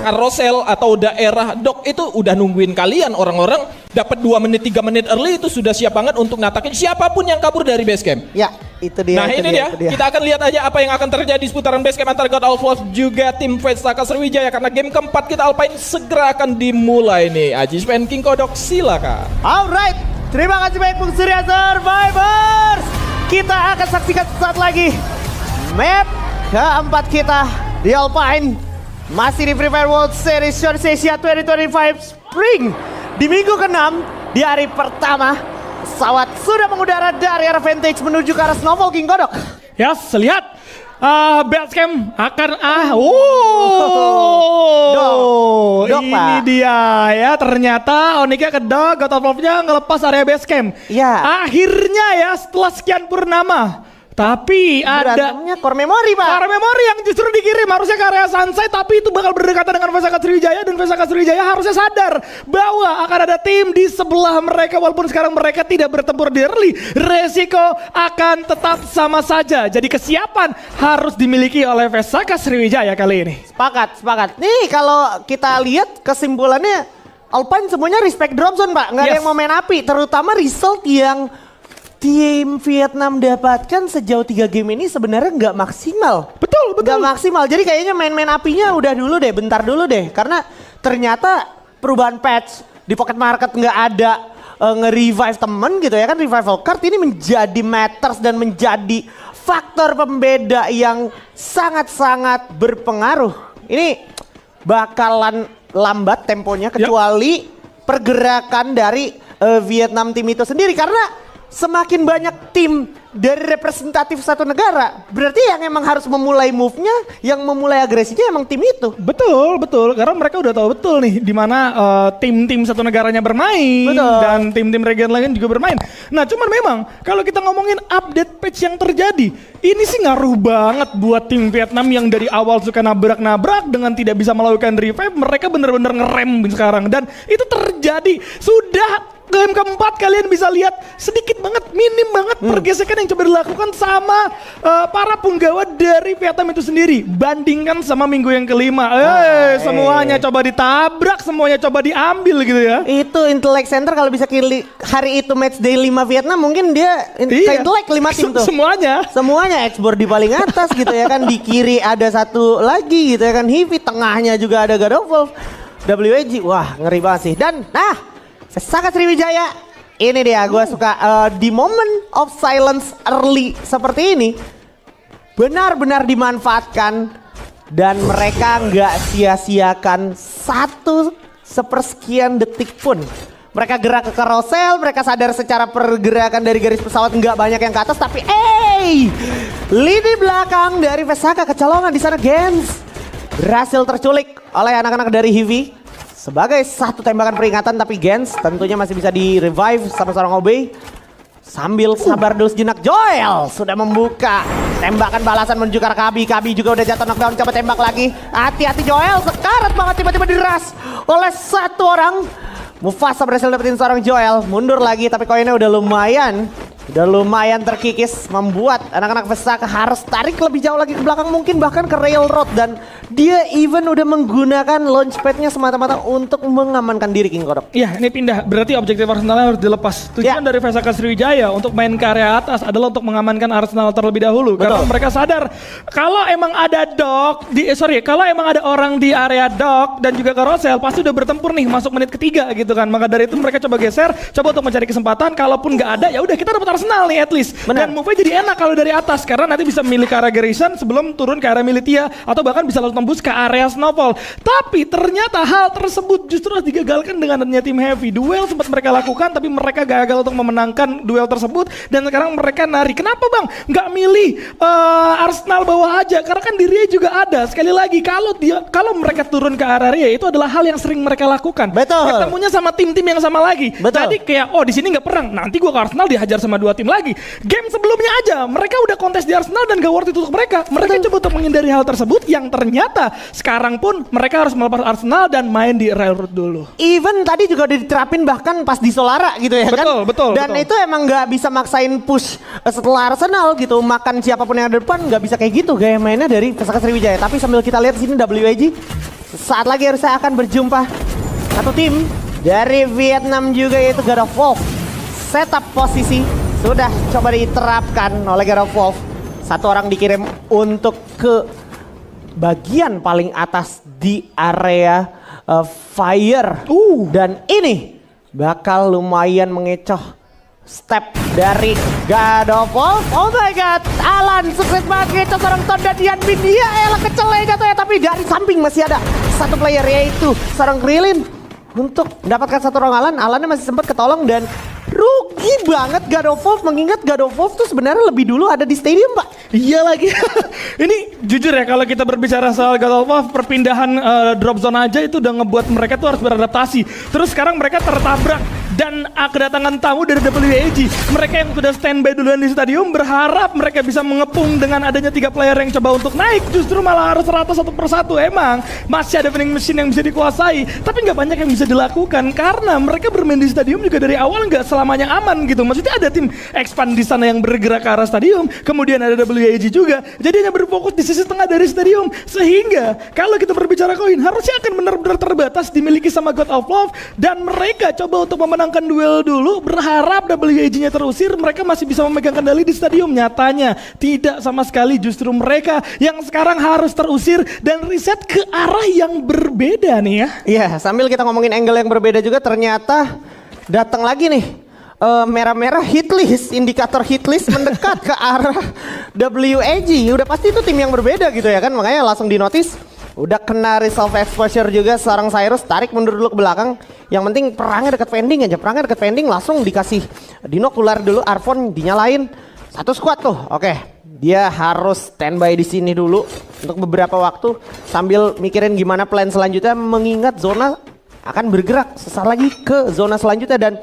karosel atau daerah dock itu udah nungguin kalian. Orang-orang dapat 2 menit 3 menit early itu sudah siap banget untuk ngatakin siapapun yang kabur dari base camp. Ya, itu dia. Nah, ini dia. Kita akan lihat aja apa yang akan terjadi di seputaran base camp antara God of War juga tim Vesaka Sriwijaya, karena game keempat kita Alpine segera akan dimulai nih. Aji Sven King Kodok, silakan. Alright, terima kasih banyak Bung Surya Survivors. Kita akan saksikan sesaat lagi map keempat kita di Alpine. Masih di Free Fire World Series Southeast Asia 2025 Spring. Di minggu ke-6, di hari pertama, pesawat sudah mengudara dari arah Vantage menuju ke arah Snowfall King Kodok. Ya, lihat. Basecamp akan Dok, ini Pak. dia ya, ternyata Onyxnya kedok, God of Love-nya ngelepas area basecamp. Ya. Akhirnya ya setelah sekian purnama. Tapi ada Berantemnya core memory, Pak. core memory yang justru dikirim harusnya ke area Sunset, tapi itu bakal berdekatan dengan Vesaka Sriwijaya, dan Vesaka Sriwijaya harusnya sadar bahwa akan ada tim di sebelah mereka. Walaupun sekarang mereka tidak bertempur di early, resiko akan tetap sama saja. Jadi kesiapan harus dimiliki oleh Vesaka Sriwijaya kali ini. Sepakat. Nih kalau kita lihat kesimpulannya, Alpine semuanya respect drop zone, Pak. Nggak ada Yes. yang mau main api. Terutama result yang tim Vietnam dapatkan sejauh 3 game ini sebenarnya nggak maksimal. Betul. Nggak maksimal. Jadi kayaknya main-main apinya udah dulu deh, bentar dulu deh. Karena ternyata perubahan patch di Pocket Market nggak ada nge-revive temen gitu ya kan. Revival card ini menjadi matters dan menjadi faktor pembeda yang sangat-sangat berpengaruh. Ini bakalan lambat temponya kecuali pergerakan dari Vietnam tim itu sendiri, karena semakin banyak tim dari representatif satu negara, berarti yang emang harus memulai move-nya, yang memulai agresinya emang tim itu. Betul, karena mereka udah tahu betul nih di mana tim-tim satu negaranya bermain. Betul. Dan tim-tim region lain juga bermain. Nah, cuman memang kalau kita ngomongin update patch yang terjadi, ini sih ngaruh banget buat tim Vietnam yang dari awal suka nabrak-nabrak dengan tidak bisa melakukan revive. Mereka bener-bener ngerem sekarang, dan itu terjadi sudah. Game keempat kalian bisa lihat sedikit banget, minim banget pergesekan yang coba dilakukan sama para punggawa dari Vietnam itu sendiri. Bandingkan sama minggu yang kelima, semuanya coba ditabrak, semuanya coba diambil gitu ya. Itu Intellect Center kalau bisa hari itu match day 5 Vietnam, mungkin dia Intellect 5 tim tuh. Semuanya ekspor di paling atas gitu ya kan. Di kiri ada satu lagi gitu ya kan, Hivi, tengahnya juga ada God of Wolf, WAG. Wah, ngeri banget sih. Dan Vesaka Sriwijaya, ini dia gue suka di moment of silence early seperti ini benar-benar dimanfaatkan, dan mereka nggak sia-siakan satu sepersekian detik pun. Mereka gerak ke carousel, mereka sadar secara pergerakan dari garis pesawat nggak banyak yang ke atas, tapi lini belakang dari Vesaka kecolongan di sana. Gens berhasil terculik oleh anak-anak dari Hivi sebagai satu tembakan peringatan, tapi Gens tentunya masih bisa di-revive sama seorang Obey. Sambil sabar dulu sejenak, Joel sudah membuka tembakan balasan menuju ke arah Kabi. Kabi juga udah jatuh knockdown, coba tembak lagi. Hati-hati Joel, sekarat banget tiba-tiba diras oleh satu orang. Mufasa berhasil dapetin seorang Joel, mundur lagi tapi koinnya udah lumayan terkikis, membuat anak-anak Vesaka harus tarik lebih jauh lagi ke belakang, mungkin bahkan ke railroad, dan dia even udah menggunakan launchpadnya semata-mata untuk mengamankan diri King Kodok. Iya, ini pindah. Berarti objektif Arsenalnya harus dilepas. Tujuan dari Vesaka Sriwijaya untuk main ke area atas adalah untuk mengamankan Arsenal terlebih dahulu. Betul. Karena mereka sadar kalau emang ada kalau emang ada orang di area dock dan juga carousel, pasti udah bertempur nih masuk menit ketiga gitu kan. Maka dari itu mereka coba geser, coba untuk mencari kesempatan. Kalaupun nggak ada, ya udah kita dapat Arsenal nih at least. Benar. Dan move-nya jadi enak kalau dari atas, karena nanti bisa milih ke arah Garrison sebelum turun ke arah Militia, atau bahkan bisa langsung tembus ke area Snowfall. Tapi ternyata hal tersebut justru harus digagalkan dengan adanya tim Heavy. Duel sempat mereka lakukan, tapi mereka gagal untuk memenangkan duel tersebut, dan sekarang mereka nari. Kenapa bang? Nggak milih Arsenal bawah aja? Karena kan di Ria juga ada. Sekali lagi, kalau mereka turun ke arah Ria, itu adalah hal yang sering mereka lakukan. Betul. Ketemunya sama tim-tim yang sama lagi. Betul. Jadi kayak di sini nggak perang, nanti gua ke Arsenal dihajar sama 2 tim lagi. Game sebelumnya aja mereka udah kontes di Arsenal dan gak worth it untuk mereka. Mereka coba untuk menghindari hal tersebut, yang ternyata sekarang pun mereka harus melepas Arsenal dan main di railroad dulu. Even tadi juga udah diterapin bahkan pas di Solara gitu ya kan. Betul. Dan itu emang nggak bisa maksain push setelah Arsenal gitu. Makan siapapun yang ada depan nggak bisa kayak gitu gaya mainnya dari Vesaka Sriwijaya. Tapi sambil kita lihat di sini WAG Saat lagi harusnya akan berjumpa satu tim dari Vietnam juga, yaitu God of Wolf. Setup posisi sudah coba diterapkan oleh God of Wolf. Satu orang dikirim untuk ke bagian paling atas di area fire. Dan ini bakal lumayan mengecoh step dari God of Wolf. Oh my god, Alan sukses banget ngecoh seorang Ton dan Yanbin. Dia elah kecelai jatuhnya, tapi dari samping masih ada satu player, yaitu seorang Krillin. Untuk mendapatkan satu rongalan, Alannya masih sempat ketolong dan rugi banget God of Wolf, mengingat God of Wolf tuh sebenarnya lebih dulu ada di stadium, Pak. Iya lagi. Ini jujur ya, kalau kita berbicara soal God of Wolf, perpindahan drop zone aja itu udah ngebuat mereka tuh harus beradaptasi. Terus sekarang mereka tertabrak dan kedatangan tamu dari WAG. Mereka yang sudah standby duluan di stadium berharap mereka bisa mengepung dengan adanya 3 player yang coba untuk naik, justru malah harus rata satu persatu. Emang masih ada vending machine yang bisa dikuasai, tapi nggak banyak yang bisa dilakukan karena mereka bermain di stadium juga dari awal nggak selamanya aman gitu. Maksudnya ada tim expand di sana yang bergerak ke arah stadium, kemudian ada WAG juga, jadi hanya berfokus di sisi tengah dari stadium, sehingga kalau kita berbicara koin harusnya akan benar-benar terbatas dimiliki sama God of Wolf, dan mereka coba untuk memenangkan duel dulu, berharap WAG-nya terusir, mereka masih bisa memegang kendali di stadium. Nyatanya tidak sama sekali, justru mereka yang sekarang harus terusir dan reset ke arah yang berbeda nih ya. Iya, sambil kita ngomongin angle yang berbeda juga, ternyata datang lagi nih merah-merah hitlist, indikator hitlist mendekat ke arah WAG. Udah pasti itu tim yang berbeda gitu ya kan, makanya langsung dinotis. Udah kena resolve exposure juga seorang Cyrus, tarik mundur dulu ke belakang. Yang penting perangnya dekat vending aja, perangnya dekat vending langsung dikasih dinokular dulu, Arfon dinyalain. Satu squad tuh, oke. Dia harus standby di sini dulu untuk beberapa waktu sambil mikirin gimana plan selanjutnya, mengingat zona akan bergerak sesaat lagi ke zona selanjutnya. Dan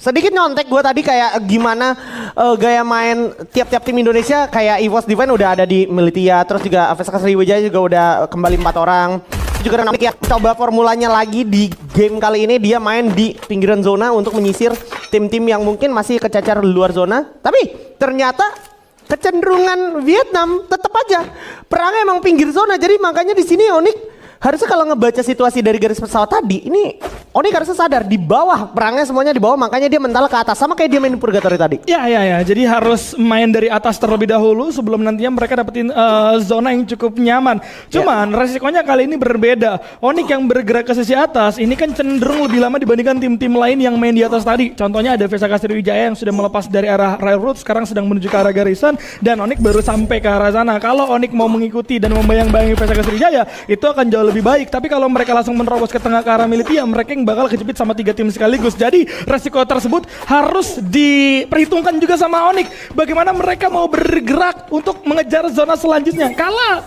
sedikit nyontek gue tadi kayak gimana gaya main tiap-tiap tim Indonesia, kayak EVOS Divine udah ada di Militia, terus juga Vesaka Sriwijaya juga udah kembali 4 orang. Juga ada ya, coba formulanya lagi di game kali ini, dia main di pinggiran zona untuk menyisir tim-tim yang mungkin masih kecacar di luar zona. Tapi ternyata kecenderungan Vietnam tetap aja perangnya emang pinggir zona, jadi makanya di sini Onyx harusnya kalau ngebaca situasi dari garis pesawat tadi, ini Onyx harusnya sadar di bawah, perangnya semuanya di bawah, makanya dia mental ke atas, sama kayak dia main di Purgatory tadi. Ya, jadi harus main dari atas terlebih dahulu sebelum nantinya mereka dapetin zona yang cukup nyaman. Cuman resikonya kali ini berbeda. Onyx yang bergerak ke sisi atas ini kan cenderung lebih lama dibandingkan tim-tim lain yang main di atas tadi. Contohnya ada Vesaka Sriwijaya yang sudah melepas dari arah railroad, sekarang sedang menuju ke arah Garrison, dan Onyx baru sampai ke arah sana. Kalau Onyx mau mengikuti dan membayang-bayangi Vesaka Sriwijaya, itu akan jauh lebih baik. Tapi kalau mereka langsung menerobos ke tengah ke arah Militia, mereka yang bakal kejepit sama 3 tim sekaligus. Jadi resiko tersebut harus diperhitungkan juga sama Onyx. Bagaimana mereka mau bergerak untuk mengejar zona selanjutnya. Karena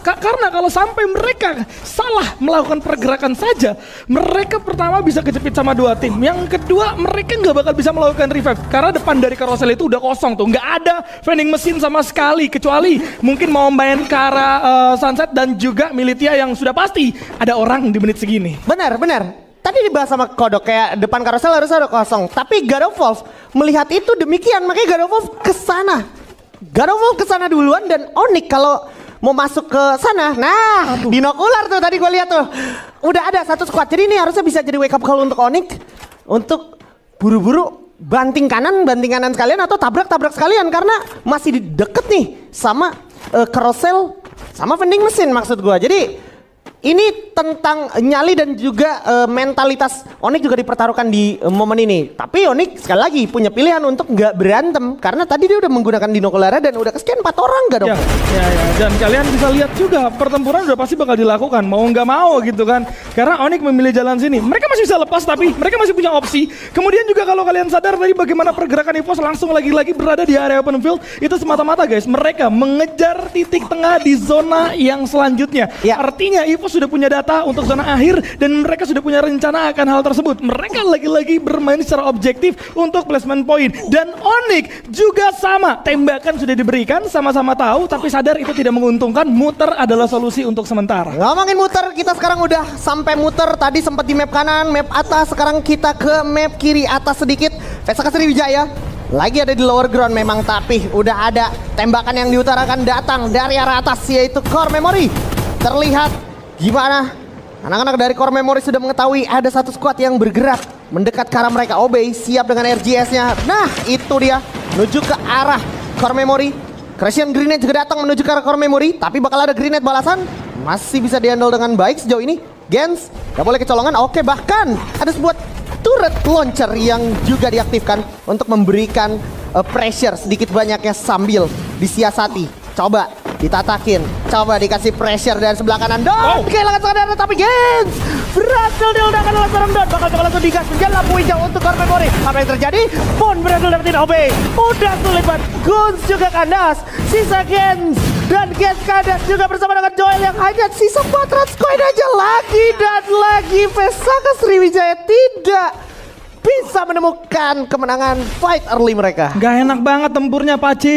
kalau sampai mereka salah melakukan pergerakan saja, mereka pertama bisa kejepit sama 2 tim. Yang kedua, mereka nggak bakal bisa melakukan revive karena depan dari carousel itu udah kosong tuh, nggak ada vending machine sama sekali, kecuali mungkin mau main ke arah Sunset dan juga Militia yang sudah pasti ada orang di menit segini. Benar. Tadi dibahas sama Kodok, kayak depan carousel harus ada kosong. Tapi God of Wolf melihat itu demikian, makanya God of Wolf kesana. God of Wolf kesana duluan, dan Onyx kalau mau masuk ke sana, nah binokular tuh tadi gue lihat tuh. Udah ada satu squad, jadi ini harusnya bisa jadi wake up call untuk Onyx. Untuk buru-buru banting kanan sekalian atau tabrak sekalian. Karena masih deket nih sama carousel sama vending machine maksud gue. Jadi ini tentang nyali dan juga mentalitas Onyx juga dipertaruhkan di momen ini. Tapi Onyx sekali lagi punya pilihan untuk nggak berantem, karena tadi dia udah menggunakan dinokulara dan udah kesekian 4 orang gak dong? Ya. Dan kalian bisa lihat juga pertempuran udah pasti bakal dilakukan, mau nggak mau gitu kan. Karena Onyx memilih jalan sini. Mereka masih bisa lepas, tapi mereka masih punya opsi. Kemudian juga kalau kalian sadar tadi bagaimana pergerakan EVOS langsung lagi-lagi berada di area open field, itu semata-mata guys, mereka mengejar titik tengah di zona yang selanjutnya. Artinya EVOS sudah punya data untuk zona akhir dan mereka sudah punya rencana akan hal tersebut. Mereka lagi-lagi bermain secara objektif untuk placement point. Dan Onyx juga sama, tembakan sudah diberikan, sama-sama tahu, tapi sadar itu tidak menguntungkan. Muter adalah solusi untuk sementara. Ngomongin muter, kita sekarang udah sampai muter. Tadi sempat di map kanan, map atas, sekarang kita ke map kiri atas sedikit. Vesaka Sriwijaya lagi ada di lower ground memang, tapi udah ada tembakan yang diutarakan datang dari arah atas, yaitu core memory. Terlihat gimana Anak-anak dari Core Memory sudah mengetahui ada satu squad yang bergerak mendekat ke arah mereka. Obey siap dengan RGS-nya. Nah, itu dia menuju ke arah Core Memory. Crashian Grenade juga datang menuju ke arah Core Memory, tapi bakal ada grenade balasan. Masih bisa dihandle dengan baik sejauh ini. Gens, gak boleh kecolongan. Oke, bahkan ada sebuah turret launcher yang juga diaktifkan untuk memberikan pressure sedikit banyaknya sambil disiasati. Coba ditatakin, coba dikasih pressure dari sebelah kanan. Don kehilangan saudara, tapi Gens berhasil diledakkan oleh seorang Don. Bakal coba langsung digas menjadi lampu hijau untuk Core Memory. Apa yang terjadi? Pon berhasil dapetin OB. Udah sulit banget. Guns juga kandas. Sisa Gens dan Gens kandas juga bersama dengan Joel yang hanya sisa 400 koin aja lagi dan lagi. Vesaka Sriwijaya tidak bisa menemukan kemenangan fight early mereka. Gak enak banget tempurnya Paci.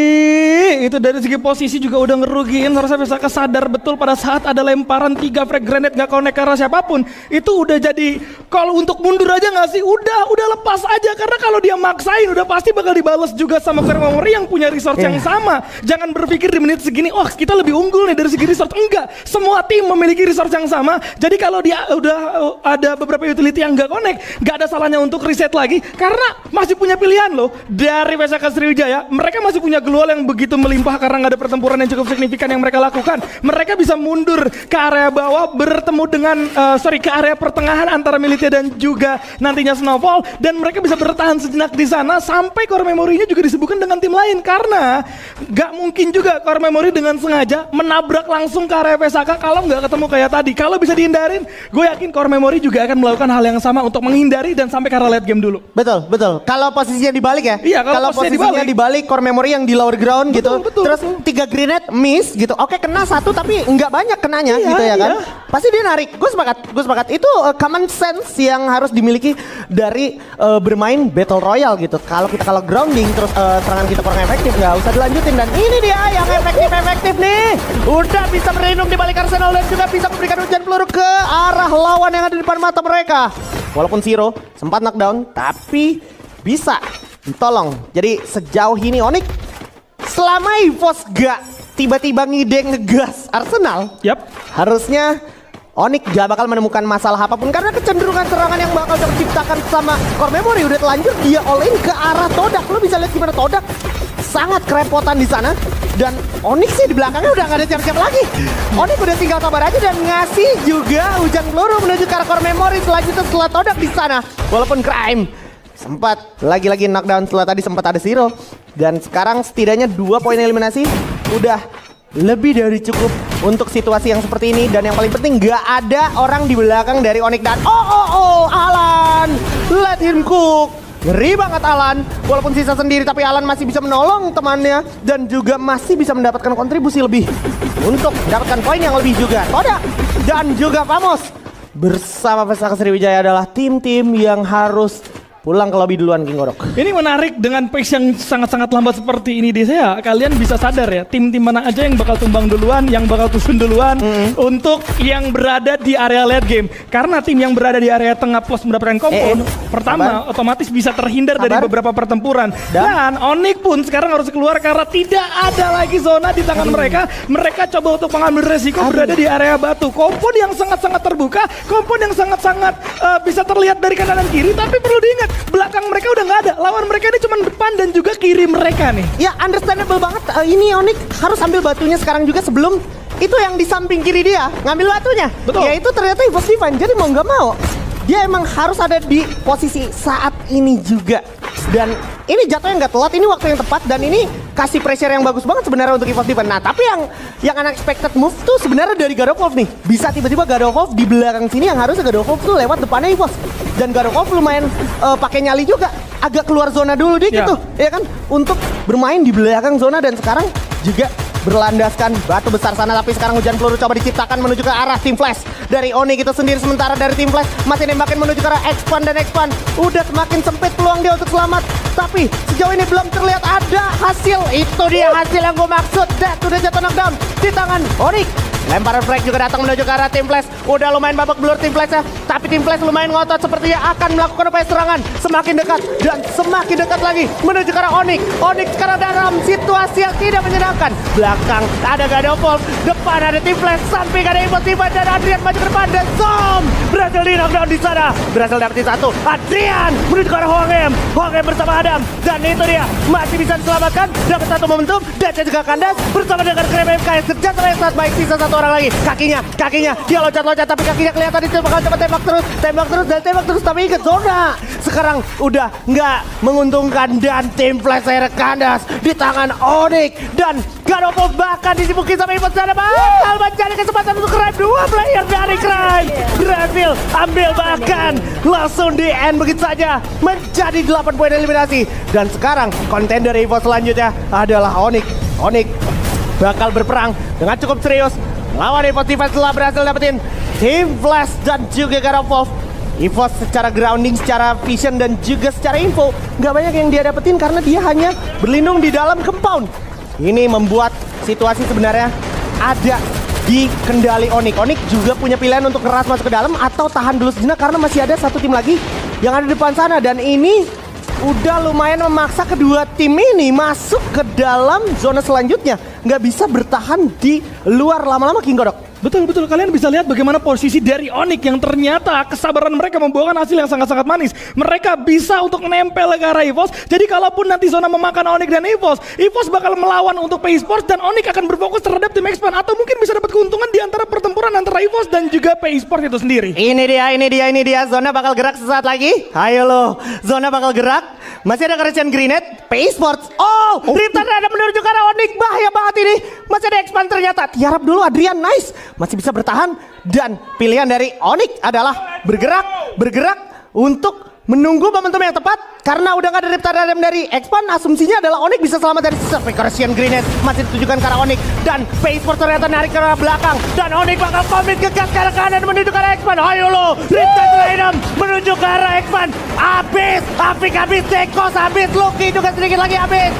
Itu dari segi posisi juga udah ngerugiin. Harusnya bisa kesadar betul pada saat ada lemparan 3 frag grenade gak connect ke arah siapapun. Itu udah jadi kalau untuk mundur aja gak sih? Udah lepas aja. Karena kalau dia maksain udah pasti bakal dibales juga sama Core Memory yang punya resource yang sama. Jangan berpikir di menit segini, oh kita lebih unggul nih dari segi resource. Enggak, semua tim memiliki resource yang sama. Jadi kalau dia udah ada beberapa utility yang gak connect, gak ada salahnya untuk reset lagi karena masih punya pilihan loh dari Vesaka Sriwijaya. Mereka masih punya glual yang begitu melimpah karena nggak ada pertempuran yang cukup signifikan yang mereka lakukan. Mereka bisa mundur ke area bawah bertemu dengan ke area pertengahan antara Militia dan juga nantinya Snowfall, dan mereka bisa bertahan sejenak di sana sampai Core Memory-nya juga disebutkan dengan tim lain karena nggak mungkin juga Core Memory dengan sengaja menabrak langsung ke area Vesaka kalau nggak ketemu kayak tadi. Kalau bisa dihindarin, gue yakin Core Memory juga akan melakukan hal yang sama untuk menghindari dan sampai ke arah late game dulu. Betul. Kalau posisinya dibalik ya. Iya, kalau posisinya dibalik Core Memory yang di lower ground gitu. Terus 3 grenade miss gitu. Oke, kena 1 tapi nggak banyak kenanya gitu ya kan. Pasti dia narik. Gue sepakat. Itu common sense yang harus dimiliki dari bermain Battle Royale gitu. Kalau kita kalah grounding terus serangan kita kurang efektif, nggak usah dilanjutin. Dan ini dia yang efektif nih. Udah bisa berlindung di balik Arsenal dan juga bisa memberikan hujan peluru ke arah lawan yang ada di depan mata mereka. Walaupun Zero sempat knockdown, tapi bisa ditolong. Jadi sejauh ini Onyx selama EVOS gak tiba-tiba ngide ngegas Arsenal, harusnya Onyx gak bakal menemukan masalah apapun karena kecenderungan serangan yang bakal terciptakan sama Core Memory udah telanjur dia all in ke arah Todak. Lo bisa lihat gimana Todak sangat kerepotan di sana. Dan Onyx sih di belakangnya udah gak ada siap-siap lagi. Onyx udah tinggal sabar aja dan ngasih juga hujan peluru menuju ke arah Core Memory selanjutnya setelah Todak di sana. Walaupun Crime sempat lagi-lagi knockdown setelah tadi sempat ada Zero. Dan sekarang setidaknya 2 poin eliminasi udah lebih dari cukup untuk situasi yang seperti ini. Dan yang paling penting gak ada orang di belakang dari Onyx. Dan Alan, let him cook. Ngeri banget Alan, walaupun sisa sendiri tapi Alan masih bisa menolong temannya dan juga masih bisa mendapatkan kontribusi lebih untuk mendapatkan poin yang lebih juga. Todak dan juga Famos bersama Vesaka Sriwijaya adalah tim-tim yang harus pulang ke lobby duluan, King Godok. Ini menarik dengan pace yang sangat-sangat lambat seperti ini. Desa, kalian bisa sadar ya, tim-tim mana aja yang bakal tumbang duluan, yang bakal tusun duluan untuk yang berada di area late game. Karena tim yang berada di area tengah plus mendapatkan kompon, pertama otomatis bisa terhindar dari beberapa pertempuran. Dan Onyx pun sekarang harus keluar karena tidak ada lagi zona di tangan mereka. Mereka coba untuk mengambil resiko berada di area batu. Kompon yang sangat-sangat terbuka, kompon yang sangat-sangat bisa terlihat dari kanan dan kiri, tapi perlu diingat belakang mereka udah nggak ada. Lawan mereka ini cuma depan dan juga kiri mereka nih. Ya understandable banget. Ini Onyx harus ambil batunya sekarang juga sebelum itu yang di samping kiri dia ngambil batunya. Betul. Ya itu ternyata EVOS Divine. Jadi mau nggak mau dia emang harus ada di posisi saat ini juga. Dan ini jatuhnya nggak telat, ini waktu yang tepat dan ini kasih pressure yang bagus banget sebenarnya untuk EVOS Divine. Nah tapi yang unexpected move tuh sebenarnya dari God of Wolf nih. Bisa tiba-tiba God of Wolf di belakang sini yang harusnya God of Wolf tuh lewat depannya EVOS. Dan God of Wolf lumayan pakai nyali juga, agak keluar zona dulu dikit tuh, ya kan, untuk bermain di belakang zona dan sekarang juga berlandaskan batu besar sana. Tapi sekarang hujan peluru coba diciptakan menuju ke arah Team Flash dari Onyx itu sendiri. Sementara dari Team Flash masih nembakin menuju ke arah Expand dan Expand udah semakin sempit peluang dia untuk selamat. Tapi sejauh ini belum terlihat ada hasil. Itu dia hasil yang gue maksud. Death udah jatuh knockdown di tangan Onyx. Lemparan frag juga datang menuju ke arah Team Flash. Udah lumayan babak belur Team Flash ya. Tapi Team Flash lumayan ngotot, sepertinya akan melakukan upaya serangan. Semakin dekat dan semakin dekat lagi menuju ke arah Onyx. Onyx sekarang dalam situasi yang tidak menyenangkan. Belakang ada Gadopol, depan ada Team Flash, samping ada Evos Divine dan Adrian maju ke depan dan Zom berhasil di knockdown di sana. Berhasil dapetin satu. Adrian menuju ke arah Hwangem. Hwangem bersama Adam dan itu dia masih bisa diselamatkan. Dapat satu momentum dan juga kandas bersama dengan Krem MK yang senjata yang sangat baik. Sisa satu orang lagi. Kakinya dia loncat-loncat tapi kakinya kelihatan itu bakal coba tembak terus tapi ingat zona sekarang udah nggak menguntungkan dan Tim Flash akhirnya kandas di tangan Onyx dan Gadopol bahkan disibukin sama Evos sana bakal mencari kesempatan untuk Crime. Dua player dari Crime berhasil ambil bahkan langsung di end begitu saja menjadi 8 poin eliminasi dan sekarang kontender Evos selanjutnya adalah Onyx. Onyx bakal berperang dengan cukup serius lawan Evos Divine setelah berhasil dapetin Team Flash dan juga Gadopol. Evos secara grounding, secara vision dan juga secara info nggak banyak yang dia dapetin karena dia hanya berlindung di dalam compound. Ini membuat situasi sebenarnya ada di kendali Onyx. Onyx juga punya pilihan untuk keras masuk ke dalam atau tahan dulu sejenak karena masih ada satu tim lagi yang ada di depan sana dan ini udah lumayan memaksa kedua tim ini masuk ke dalam zona selanjutnya. Nggak bisa bertahan di luar lama-lama King Godok. Betul, kalian bisa lihat bagaimana posisi dari Onyx yang ternyata kesabaran mereka membuahkan hasil yang sangat-sangat manis. Mereka bisa untuk menempel ke arah Evos. Jadi kalaupun nanti zona memakan Onyx dan Evos bakal melawan untuk PE Sports dan Onyx akan berfokus terhadap tim Expand atau mungkin bisa dapat keuntungan di antara pertempuran antara Evos dan juga PE Sports itu sendiri. Ini dia, zona bakal gerak sesaat lagi. Ayo lo, zona bakal gerak. Masih ada Christian Grenade, PE Sports. Riptan ada menuju ke arah Onyx, bahaya banget ini. Masih ada Expand ternyata. Tiarap dulu Adrian, nice. Masih bisa bertahan dan pilihan dari Onyx adalah bergerak untuk menunggu momentum yang tepat karena udah gak ada Riptide Adam dari Expand. Asumsinya adalah Onyx bisa selamat dari Christian Grenade masih ditujukan ke arah Onyx dan PE Sports ternyata narik ke arah belakang dan Onyx bakal komit ke gas ke arah kanan menuju ke arah Expand. Ayo lo, Riptide Adam menuju ke arah Expand. Apik habis, Tekos habis, Lucky juga sedikit lagi habis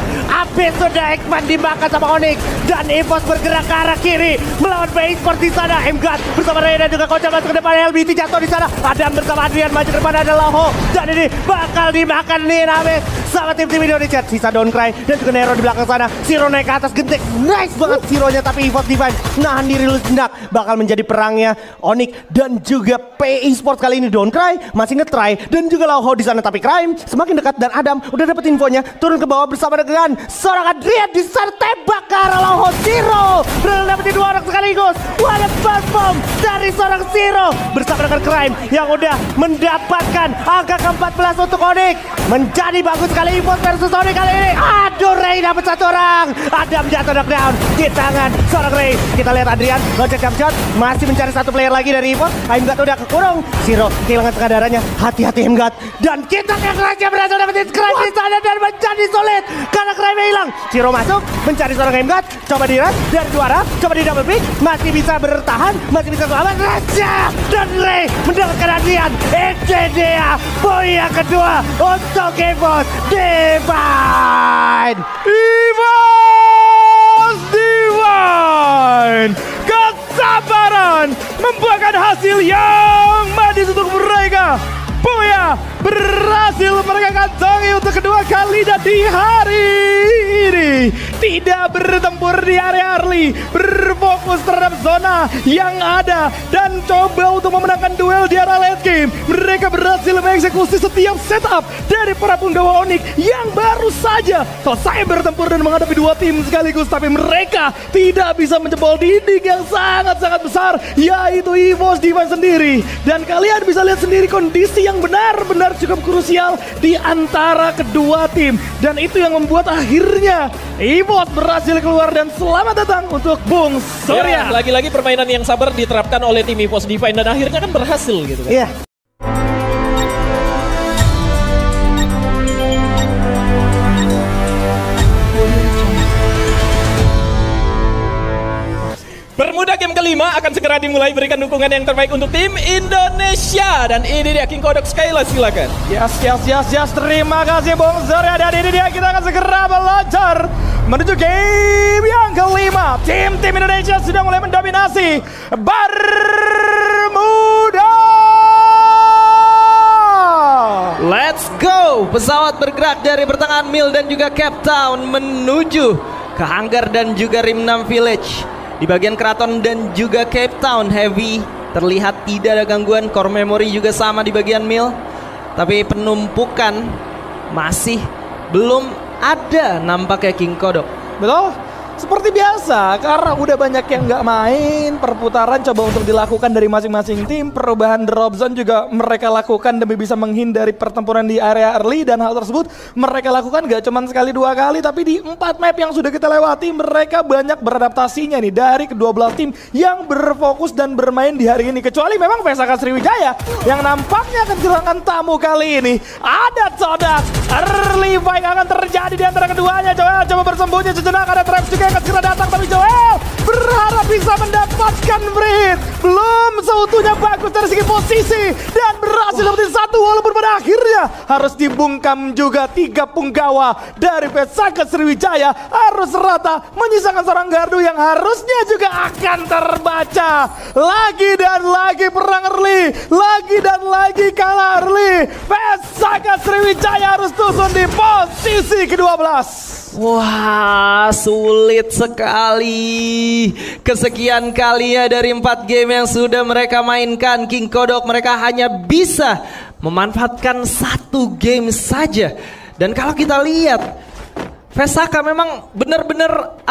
sudah Expand dimakan sama Onyx dan Evos bergerak ke arah kiri melawan PE Sports di sana. Emgat bersama Ray dan juga Koca masuk ke depan, LBT jatuh di sana. Adam bersama Adrian maju depan ada Laho dan ini bakal dimakan nih habis sama tim-tim Indonesia. Sisa Downcry dan juga Nero di belakang sana. Zero naik ke atas, gentek, nice banget Zero-nya tapi Evos Divine nahan diri lu sejenak. Bakal menjadi perangnya Onyx dan juga PE Sports kali ini. Downcry masih nge-try dan juga Laho di sana tapi Crime semakin dekat dan Adam udah dapet infonya turun ke bawah bersama dengan seorang Adrian di sana tembak ke arah Laho. Zero berhasil dapetin 2 orang sekaligus. What a fast bomb dari seorang Zero bersama dengan Crime yang udah mendapatkan angka ke-14 untuk Onyx. Menjadi bagus sekali Evos versus Onyx kali ini. Aduh, Ray dapat 1 orang. Adam jatuh knockdown di tangan seorang Ray. Kita lihat Adrian loncat jump shot masih mencari 1 player lagi dari Evos. Emgat udah kekurung. Zero kehilangan setengah darahnya. Hati-hati Emgat. Dan kita yang raja berhasil dapetin Crime di sana dan menjadi sulit karena Crime hilang. Zero masuk mencari seorang Emgat. Coba diras dari juara, coba di double pick, masih bisa bertahan, masih bisa selamat. Raja dan Ray mendapatkan Adrian. Itu dia poin yang kedua untuk Evos Divine. Evos Divine kesabaran membuahkan hasil yang manis untuk mereka. Boya berhasil mereka kantongi untuk kedua kali dan di hari ini tidak bertempur di area early, berfokus terhadap zona yang ada dan coba untuk memenangkan duel di area late game. Mereka berhasil mengeksekusi setiap setup dari para punggawa Onyx yang baru saja selesai bertempur dan menghadapi 2 tim sekaligus, tapi mereka tidak bisa menjebol dinding yang sangat-sangat besar yaitu Evos Divine sendiri. Dan kalian bisa lihat sendiri kondisi yang benar-benar cukup krusial di antara kedua tim dan itu yang membuat akhirnya Evos berhasil keluar dan selamat datang untuk Bung Surya. Ya, lagi-lagi permainan yang sabar diterapkan oleh tim Evos Divine dan akhirnya kan berhasil gitu kan. Iya. Bermudah game kelima akan segera dimulai, berikan dukungan yang terbaik untuk tim Indonesia. Dan ini dia King Kodok Skyla, silakan. Yes, terima kasih Bung Surya. Dan ini dia kita akan segera melancar menuju game yang kelima. Tim Indonesia sudah mulai mendominasi Bermuda. Let's go. Pesawat bergerak dari pertengahan Mil dan juga Cape Town menuju ke hanggar dan juga Rim 6 Village. Di bagian keraton dan juga Cape Town, Heavy terlihat tidak ada gangguan. Core memory juga sama di bagian Mil. Tapi penumpukan masih belum ada nampaknya King Kodok. Betul. Seperti biasa, karena udah banyak yang nggak main, perputaran coba untuk dilakukan dari masing-masing tim. Perubahan drop zone juga mereka lakukan demi bisa menghindari pertempuran di area early. Dan hal tersebut mereka lakukan gak cuma sekali dua kali, tapi di 4 map yang sudah kita lewati, mereka banyak beradaptasinya nih dari kedua belah tim yang berfokus dan bermain di hari ini. Kecuali memang Vesaka Sriwijaya yang nampaknya akan kehilangan tamu kali ini. Ada Todak, early fight akan terjadi di antara keduanya. Coba bersembunyi sejenak, ada Traps juga akan segera datang, tapi Joel berharap bisa mendapatkan Brit. Belum seutuhnya bagus dari segi posisi dan berhasil dapetin satu, walaupun pada akhirnya harus dibungkam juga 3 punggawa dari Vesaka Sriwijaya. Harus rata menyisakan seorang gardu yang harusnya juga akan terbaca. Lagi dan lagi perang early, lagi dan lagi kalah early. Vesaka Sriwijaya harus tusun di posisi ke-12. Wah, sulit sekali. Kesekian kalinya dari 4 game yang sudah mereka mainkan, King Kodok mereka hanya bisa memanfaatkan 1 game saja. Dan kalau kita lihat, Vesaka memang benar-benar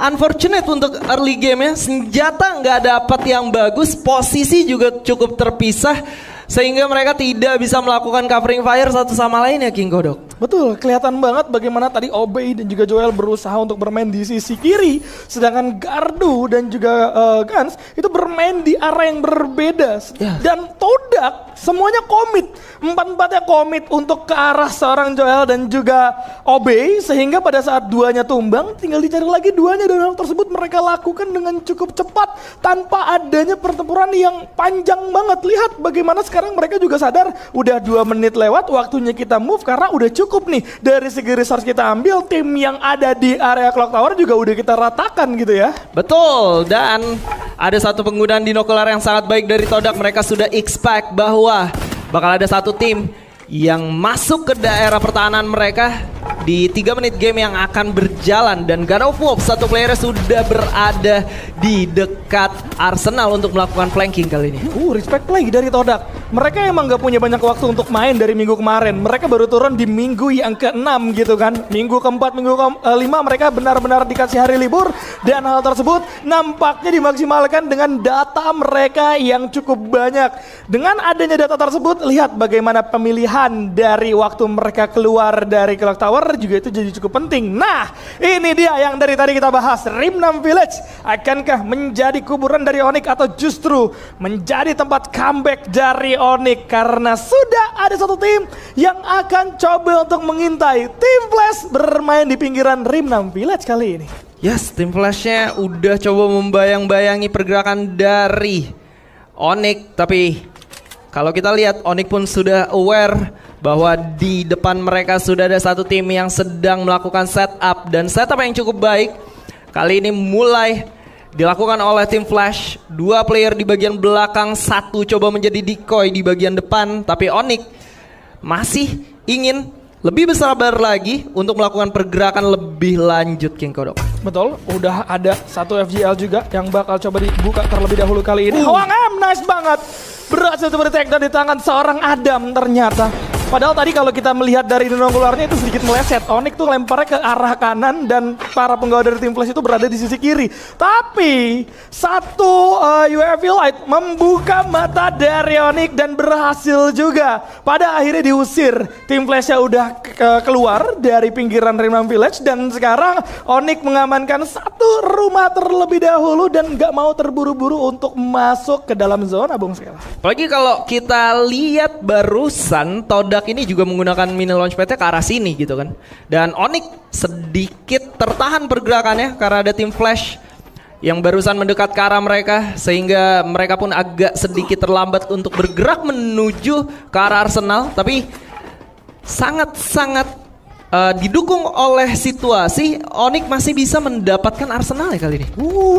unfortunate untuk early game ya. Senjata nggak dapat yang bagus, posisi juga cukup terpisah, sehingga mereka tidak bisa melakukan covering fire satu sama lain ya King Kodok. Betul, kelihatan banget bagaimana tadi Obey dan juga Joel berusaha untuk bermain di sisi kiri, sedangkan Gardu dan juga Guns itu bermain di arah yang berbeda. Dan Todak semuanya komit, 4-4-nya komit untuk ke arah seorang Joel dan juga Obey, sehingga pada saat duanya tumbang tinggal dicari lagi duanya, dan hal tersebut mereka lakukan dengan cukup cepat tanpa adanya pertempuran yang panjang banget. Lihat bagaimana sekarang mereka juga sadar udah 2 menit lewat, waktunya kita move karena udah cukup nih dari segi resource kita ambil. Tim yang ada di area Clock Tower juga udah kita ratakan gitu ya. Betul, dan ada satu penggunaan dinokular yang sangat baik dari Todak. Mereka sudah expect bahwa bakal ada satu tim yang masuk ke daerah pertahanan mereka di 3 menit game yang akan berjalan, dan God of War satu player sudah berada di dekat Arsenal untuk melakukan flanking kali ini. Respect play dari Todak. Mereka emang gak punya banyak waktu untuk main dari minggu kemarin. Mereka baru turun di minggu yang ke-6 gitu kan. Minggu ke-4, minggu ke-5 mereka benar-benar dikasih hari libur, dan hal tersebut nampaknya dimaksimalkan dengan data mereka yang cukup banyak. Dengan adanya data tersebut, lihat bagaimana pemilihan dari waktu mereka keluar dari Clock Tower juga itu jadi cukup penting. Nah, ini dia yang dari tadi kita bahas. Rim 6 Village akankah menjadi kuburan dari Onyx atau justru menjadi tempat comeback dari Onyx? Karena sudah ada satu tim yang akan coba untuk mengintai. Tim Flash bermain di pinggiran Rim 6 Village kali ini. Yes, tim Flashnya udah coba membayang-bayangi pergerakan dari Onyx, tapi kalau kita lihat Onyx pun sudah aware bahwa di depan mereka sudah ada satu tim yang sedang melakukan setup, dan setup yang cukup baik kali ini mulai dilakukan oleh tim Flash. 2 player di bagian belakang, 1 coba menjadi decoy di bagian depan, tapi Onyx masih ingin lebih bersabar lagi untuk melakukan pergerakan lebih lanjut King Kodok. Betul, udah ada satu FGL juga yang bakal coba dibuka terlebih dahulu kali ini. Hwang M, nice banget. Berhasil seperti take down di tangan seorang Adam ternyata. Padahal tadi kalau kita melihat dari dinokularnya itu sedikit meleset. Onyx tuh lemparnya ke arah kanan dan para penggawa dari tim Flash itu berada di sisi kiri. Tapi satu UAV Light membuka mata dari Onyx dan berhasil juga. Pada akhirnya diusir. Tim Flashnya udah keluar dari pinggiran Rim 6 Village, dan sekarang Onyx mengamankan satu rumah terlebih dahulu dan gak mau terburu-buru untuk masuk ke dalam zona, Bung Skela. Apalagi kalau kita lihat barusan Todak ini juga menggunakan mini launchpad-nya ke arah sini gitu kan. Dan Onyx sedikit tertahan pergerakannya karena ada tim Flash yang barusan mendekat ke arah mereka, sehingga mereka pun agak sedikit terlambat untuk bergerak menuju ke arah Arsenal. Tapi sangat-sangat didukung oleh situasi, Onyx masih bisa mendapatkan Arsenal ya kali ini.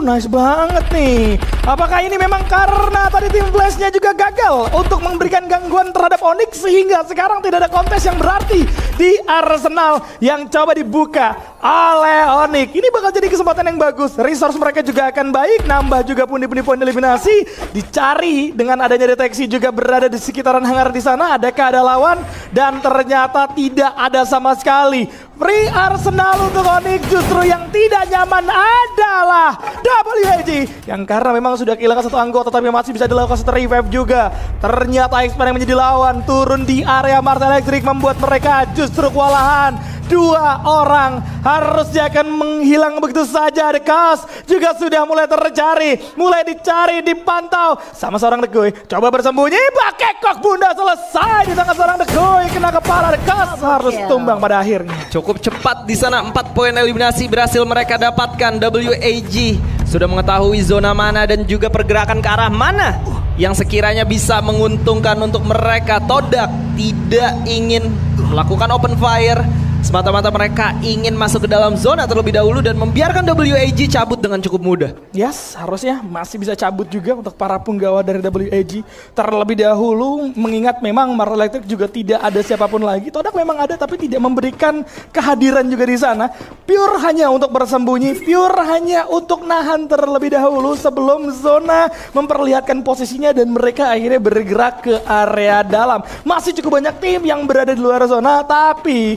Nice banget nih. Apakah ini memang karena tadi tim Flashnya juga gagal untuk memberikan gangguan terhadap Onyx sehingga sekarang tidak ada kontes yang berarti di Arsenal yang coba dibuka oleh Onyx. Ini bakal jadi kesempatan yang bagus. Resource mereka juga akan baik, nambah juga pundi-pundi poin eliminasi. Dicari dengan adanya deteksi juga berada di sekitaran hangar di sana. Adakah ada lawan? Dan ternyata tidak ada sama sekali. Free Arsenal untuk Onyx. Justru yang tidak nyaman adalah WAG yang karena memang sudah kehilangan satu anggota tapi masih bisa dilakukan satu revive juga. Ternyata X-Men yang menjadi lawan turun di area Mars Electric membuat mereka justru kewalahan. 2 orang harusnya akan menghilang begitu saja. The Cast juga sudah mulai tercari, mulai dicari, dipantau sama seorang The Goy. Coba bersembunyi, pakai kok bunda, selesai di tangan seorang The Goy, kena kepala. The Cast harus tumbang pada akhirnya. Cukup cepat di sana, 4 poin eliminasi berhasil mereka dapatkan. WAG sudah mengetahui zona mana dan juga pergerakan ke arah mana yang sekiranya bisa menguntungkan untuk mereka. Todak tidak ingin melakukan open fire. Semata-mata mereka ingin masuk ke dalam zona terlebih dahulu dan membiarkan WAG cabut dengan cukup mudah. Yes, harusnya masih bisa cabut juga untuk para punggawa dari WAG terlebih dahulu, mengingat memang Mars Electric juga tidak ada siapapun lagi. Todak memang ada tapi tidak memberikan kehadiran juga di sana. Pure hanya untuk bersembunyi, pure hanya untuk nahan terlebih dahulu sebelum zona memperlihatkan posisinya dan mereka akhirnya bergerak ke area dalam. Masih cukup banyak tim yang berada di luar zona, tapi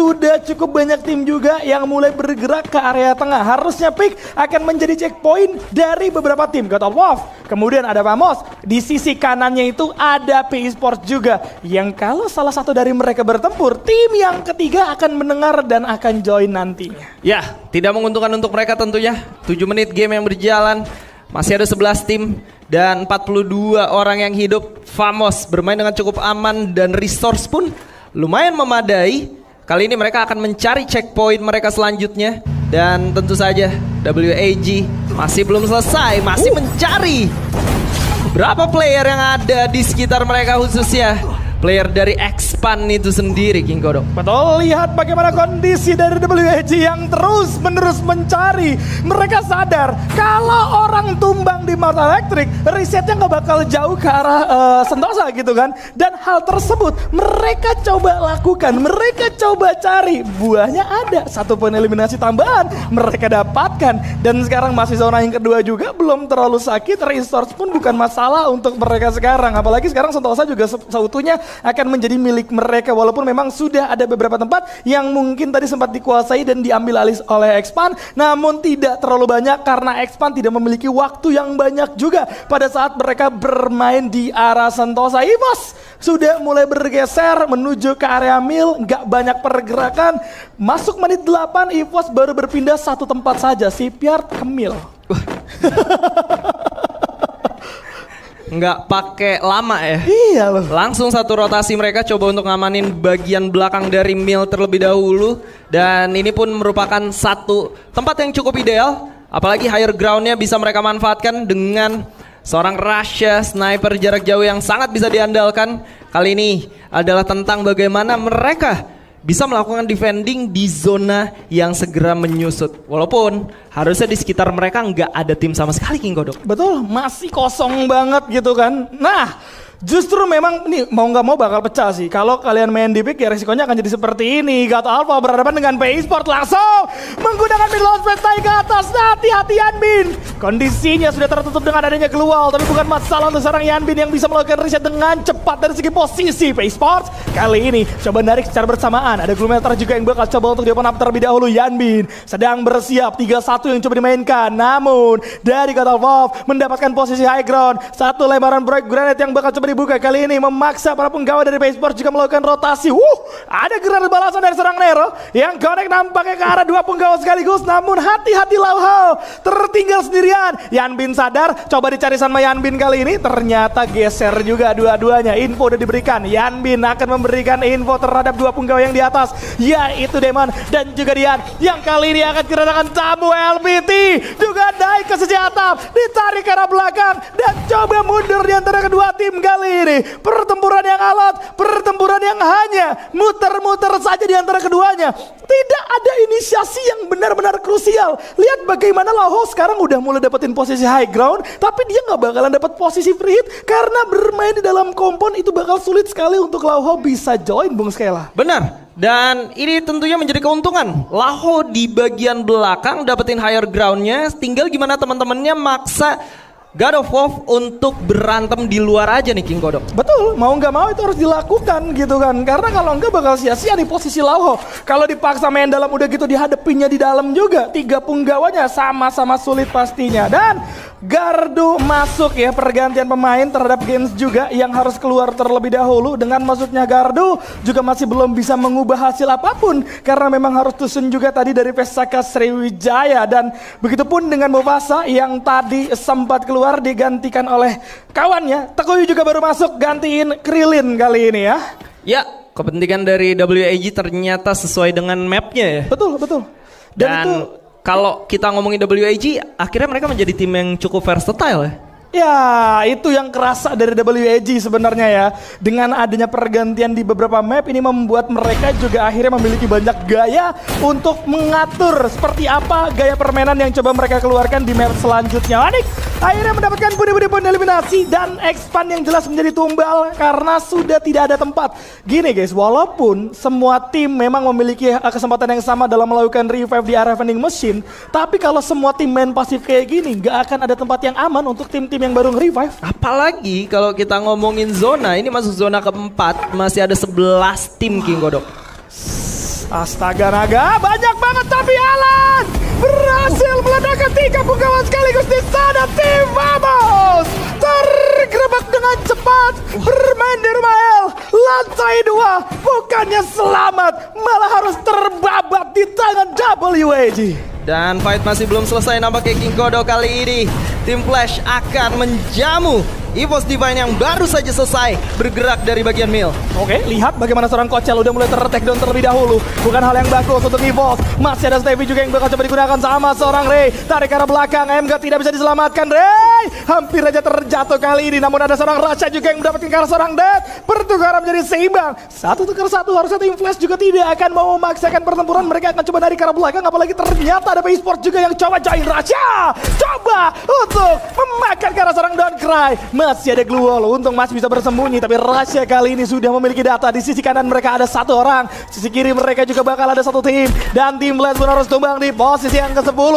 sudah cukup banyak tim juga yang mulai bergerak ke area tengah. Harusnya pick akan menjadi checkpoint dari beberapa tim. God of War, kemudian ada Vamos. Di sisi kanannya itu ada PI Sports juga. Yang kalau salah satu dari mereka bertempur, tim yang ketiga akan mendengar dan akan join nantinya. Ya, tidak menguntungkan untuk mereka tentunya. 7 menit game yang berjalan. Masih ada 11 tim dan 42 orang yang hidup. Vamos bermain dengan cukup aman dan resource pun lumayan memadai. Kali ini mereka akan mencari checkpoint mereka selanjutnya. Dan tentu saja WAG masih belum selesai, masih mencari berapa player yang ada di sekitar mereka, khususnya player dari X-Pan itu sendiri, King Kodok. Betul, lihat bagaimana kondisi dari WAG yang terus menerus mencari. Mereka sadar kalau orang tumbang di Mars Electric, risetnya nggak bakal jauh ke arah Sentosa gitu kan. Dan hal tersebut mereka coba lakukan, mereka coba cari. Buahnya ada, 1 poin eliminasi tambahan mereka dapatkan. Dan sekarang masih zona yang kedua juga, belum terlalu sakit. Resource pun bukan masalah untuk mereka sekarang. Apalagi sekarang Sentosa juga seutuhnya akan menjadi milik mereka, walaupun memang sudah ada beberapa tempat yang mungkin tadi sempat dikuasai dan diambil alih oleh X-Pan, namun tidak terlalu banyak karena X-Pan tidak memiliki waktu yang banyak juga pada saat mereka bermain di arah Sentosa. EVOS sudah mulai bergeser menuju ke area mil, nggak banyak pergerakan. Masuk menit 8, EVOS baru berpindah 1 tempat saja, Shipyard ke mil. Nggak pakai lama ya. Iya loh. Langsung 1 rotasi mereka coba untuk ngamanin bagian belakang dari mil terlebih dahulu. Dan ini pun merupakan 1 tempat yang cukup ideal. Apalagi higher groundnya bisa mereka manfaatkan dengan seorang Russia sniper jarak jauh yang sangat bisa diandalkan. Kali ini adalah tentang bagaimana mereka bisa melakukan defending di zona yang segera menyusut. Walaupun harusnya di sekitar mereka nggak ada tim sama sekali, King Kodok. Betul, masih kosong banget gitu kan. Nah, justru memang ini mau nggak mau bakal pecah sih. Kalau kalian main di pick ya resikonya akan jadi seperti ini. Gato Alpha berhadapan dengan PI Sport langsung menggunakan mid launch pad naik ke atas. Nah, hati-hati Yanbin. Kondisinya sudah tertutup dengan adanya keluar, tapi bukan masalah untuk seorang Yanbin yang bisa melakukan reset dengan cepat dari segi posisi. PI Sports kali ini coba narik secara bersamaan. Ada Gloomhatter juga yang bakal coba untuk di-open up terlebih dahulu. Yanbin sedang bersiap, 3-1 yang coba dimainkan. Namun dari Gato Alpha mendapatkan posisi high ground. 1 lembaran break granate yang bakal coba dibuka kali ini, memaksa para penggawa dari PI Sports juga melakukan rotasi. Ada granat balasan dari seorang Nero yang connect nampaknya ke arah 2 penggawa sekaligus. Namun hati-hati Lauhao tertinggal sendiri Dian. Yanbin sadar, coba dicari sama Yanbin kali ini. Ternyata geser juga dua-duanya. Info udah diberikan. Yanbin akan memberikan info terhadap dua punggawa yang di atas, yaitu Demon dan juga Dian. Yang kali ini akan kedatangan tamu LBT. Juga naik ke sisi atap, ditarik ke arah belakang dan coba mundur di antara kedua tim kali ini. Pertempuran yang alot, pertempuran yang hanya muter-muter saja di antara keduanya. Tidak ada inisiasi yang benar-benar krusial. Lihat bagaimana Laoho sekarang udah mulai dapetin posisi high ground, tapi dia nggak bakalan dapat posisi free hit karena bermain di dalam kompon itu bakal sulit sekali untuk Laoho bisa join, Bung Skela. Benar. Dan ini tentunya menjadi keuntungan. Laoho di bagian belakang dapetin higher groundnya, tinggal gimana teman-temannya maksa God of War untuk berantem di luar aja nih King Kodok. Betul, mau nggak mau itu harus dilakukan gitu kan. Karena kalau nggak bakal sia-sia nih posisi Laoho. Kalau dipaksa main dalam udah gitu dihadapinya di dalam juga. 3 punggawanya sama-sama sulit pastinya. Dan Gardu masuk ya, pergantian pemain terhadap Gens juga yang harus keluar terlebih dahulu. Dengan masuknya Gardu juga masih belum bisa mengubah hasil apapun karena memang harus tusun juga tadi dari Pesaka Sriwijaya. Dan begitupun dengan Mufasa yang tadi sempat keluar digantikan oleh kawannya. Takuyu juga baru masuk gantiin Krillin kali ini ya. Ya, kepentingan dari WAG ternyata sesuai dengan mapnya ya. Betul, betul. Dan itu kalau kita ngomongin WAG, akhirnya mereka menjadi tim yang cukup versatile ya. Ya, itu yang kerasa dari WAG sebenarnya ya. Dengan adanya pergantian di beberapa map ini membuat mereka juga akhirnya memiliki banyak gaya untuk mengatur seperti apa gaya permainan yang coba mereka keluarkan di map selanjutnya. Onik akhirnya mendapatkan budi-budi poin eliminasi dan expand yang jelas menjadi tumbal karena sudah tidak ada tempat. Gini guys, walaupun semua tim memang memiliki kesempatan yang sama dalam melakukan revive di area vending machine, tapi kalau semua tim main pasif kayak gini, gak akan ada tempat yang aman untuk tim-tim yang baru nge-revive. Apalagi kalau kita ngomongin zona, ini masuk zona keempat, masih ada 11 tim King Kodok. Astaga naga, banyak banget tapi Alan berhasil meledakkan 3 punggawa sekaligus di sana. Tim Vamos tergerebek dengan cepat, bermain di rumah L, lantai 2, bukannya selamat, malah harus terbabat di tangan WAG. Dan fight masih belum selesai nampaknya King Kodok kali ini. Tim Flash akan menjamu EVOS Divine yang baru saja selesai bergerak dari bagian mil. Oke, lihat bagaimana seorang Kochel udah mulai ter-take down terlebih dahulu. Bukan hal yang bagus untuk EVOS. Masih ada Stevie juga yang bakal coba digunakan sama seorang Ray. Tarik ke arah belakang, MG tidak bisa diselamatkan. Ray hampir aja terjatuh kali ini. Namun ada seorang Rasha juga yang mendapatkan ke arah seorang Dead. Pertukaran menjadi seimbang. 1-1 harusnya Tim Flash juga tidak akan mau memaksakan pertempuran. Mereka akan coba dari ke arah belakang. Apalagi ternyata ada Esports juga yang coba join Rasha. Coba untuk memakan ke arah seorang Doncry. Masih ada Glue Wall, untung masih bisa bersembunyi. Tapi Rasha kali ini sudah memiliki data. Di sisi kanan mereka ada 1 orang, sisi kiri mereka juga bakal ada 1 tim. Dan Tim Flash pun harus tumbang di posisi yang ke-10.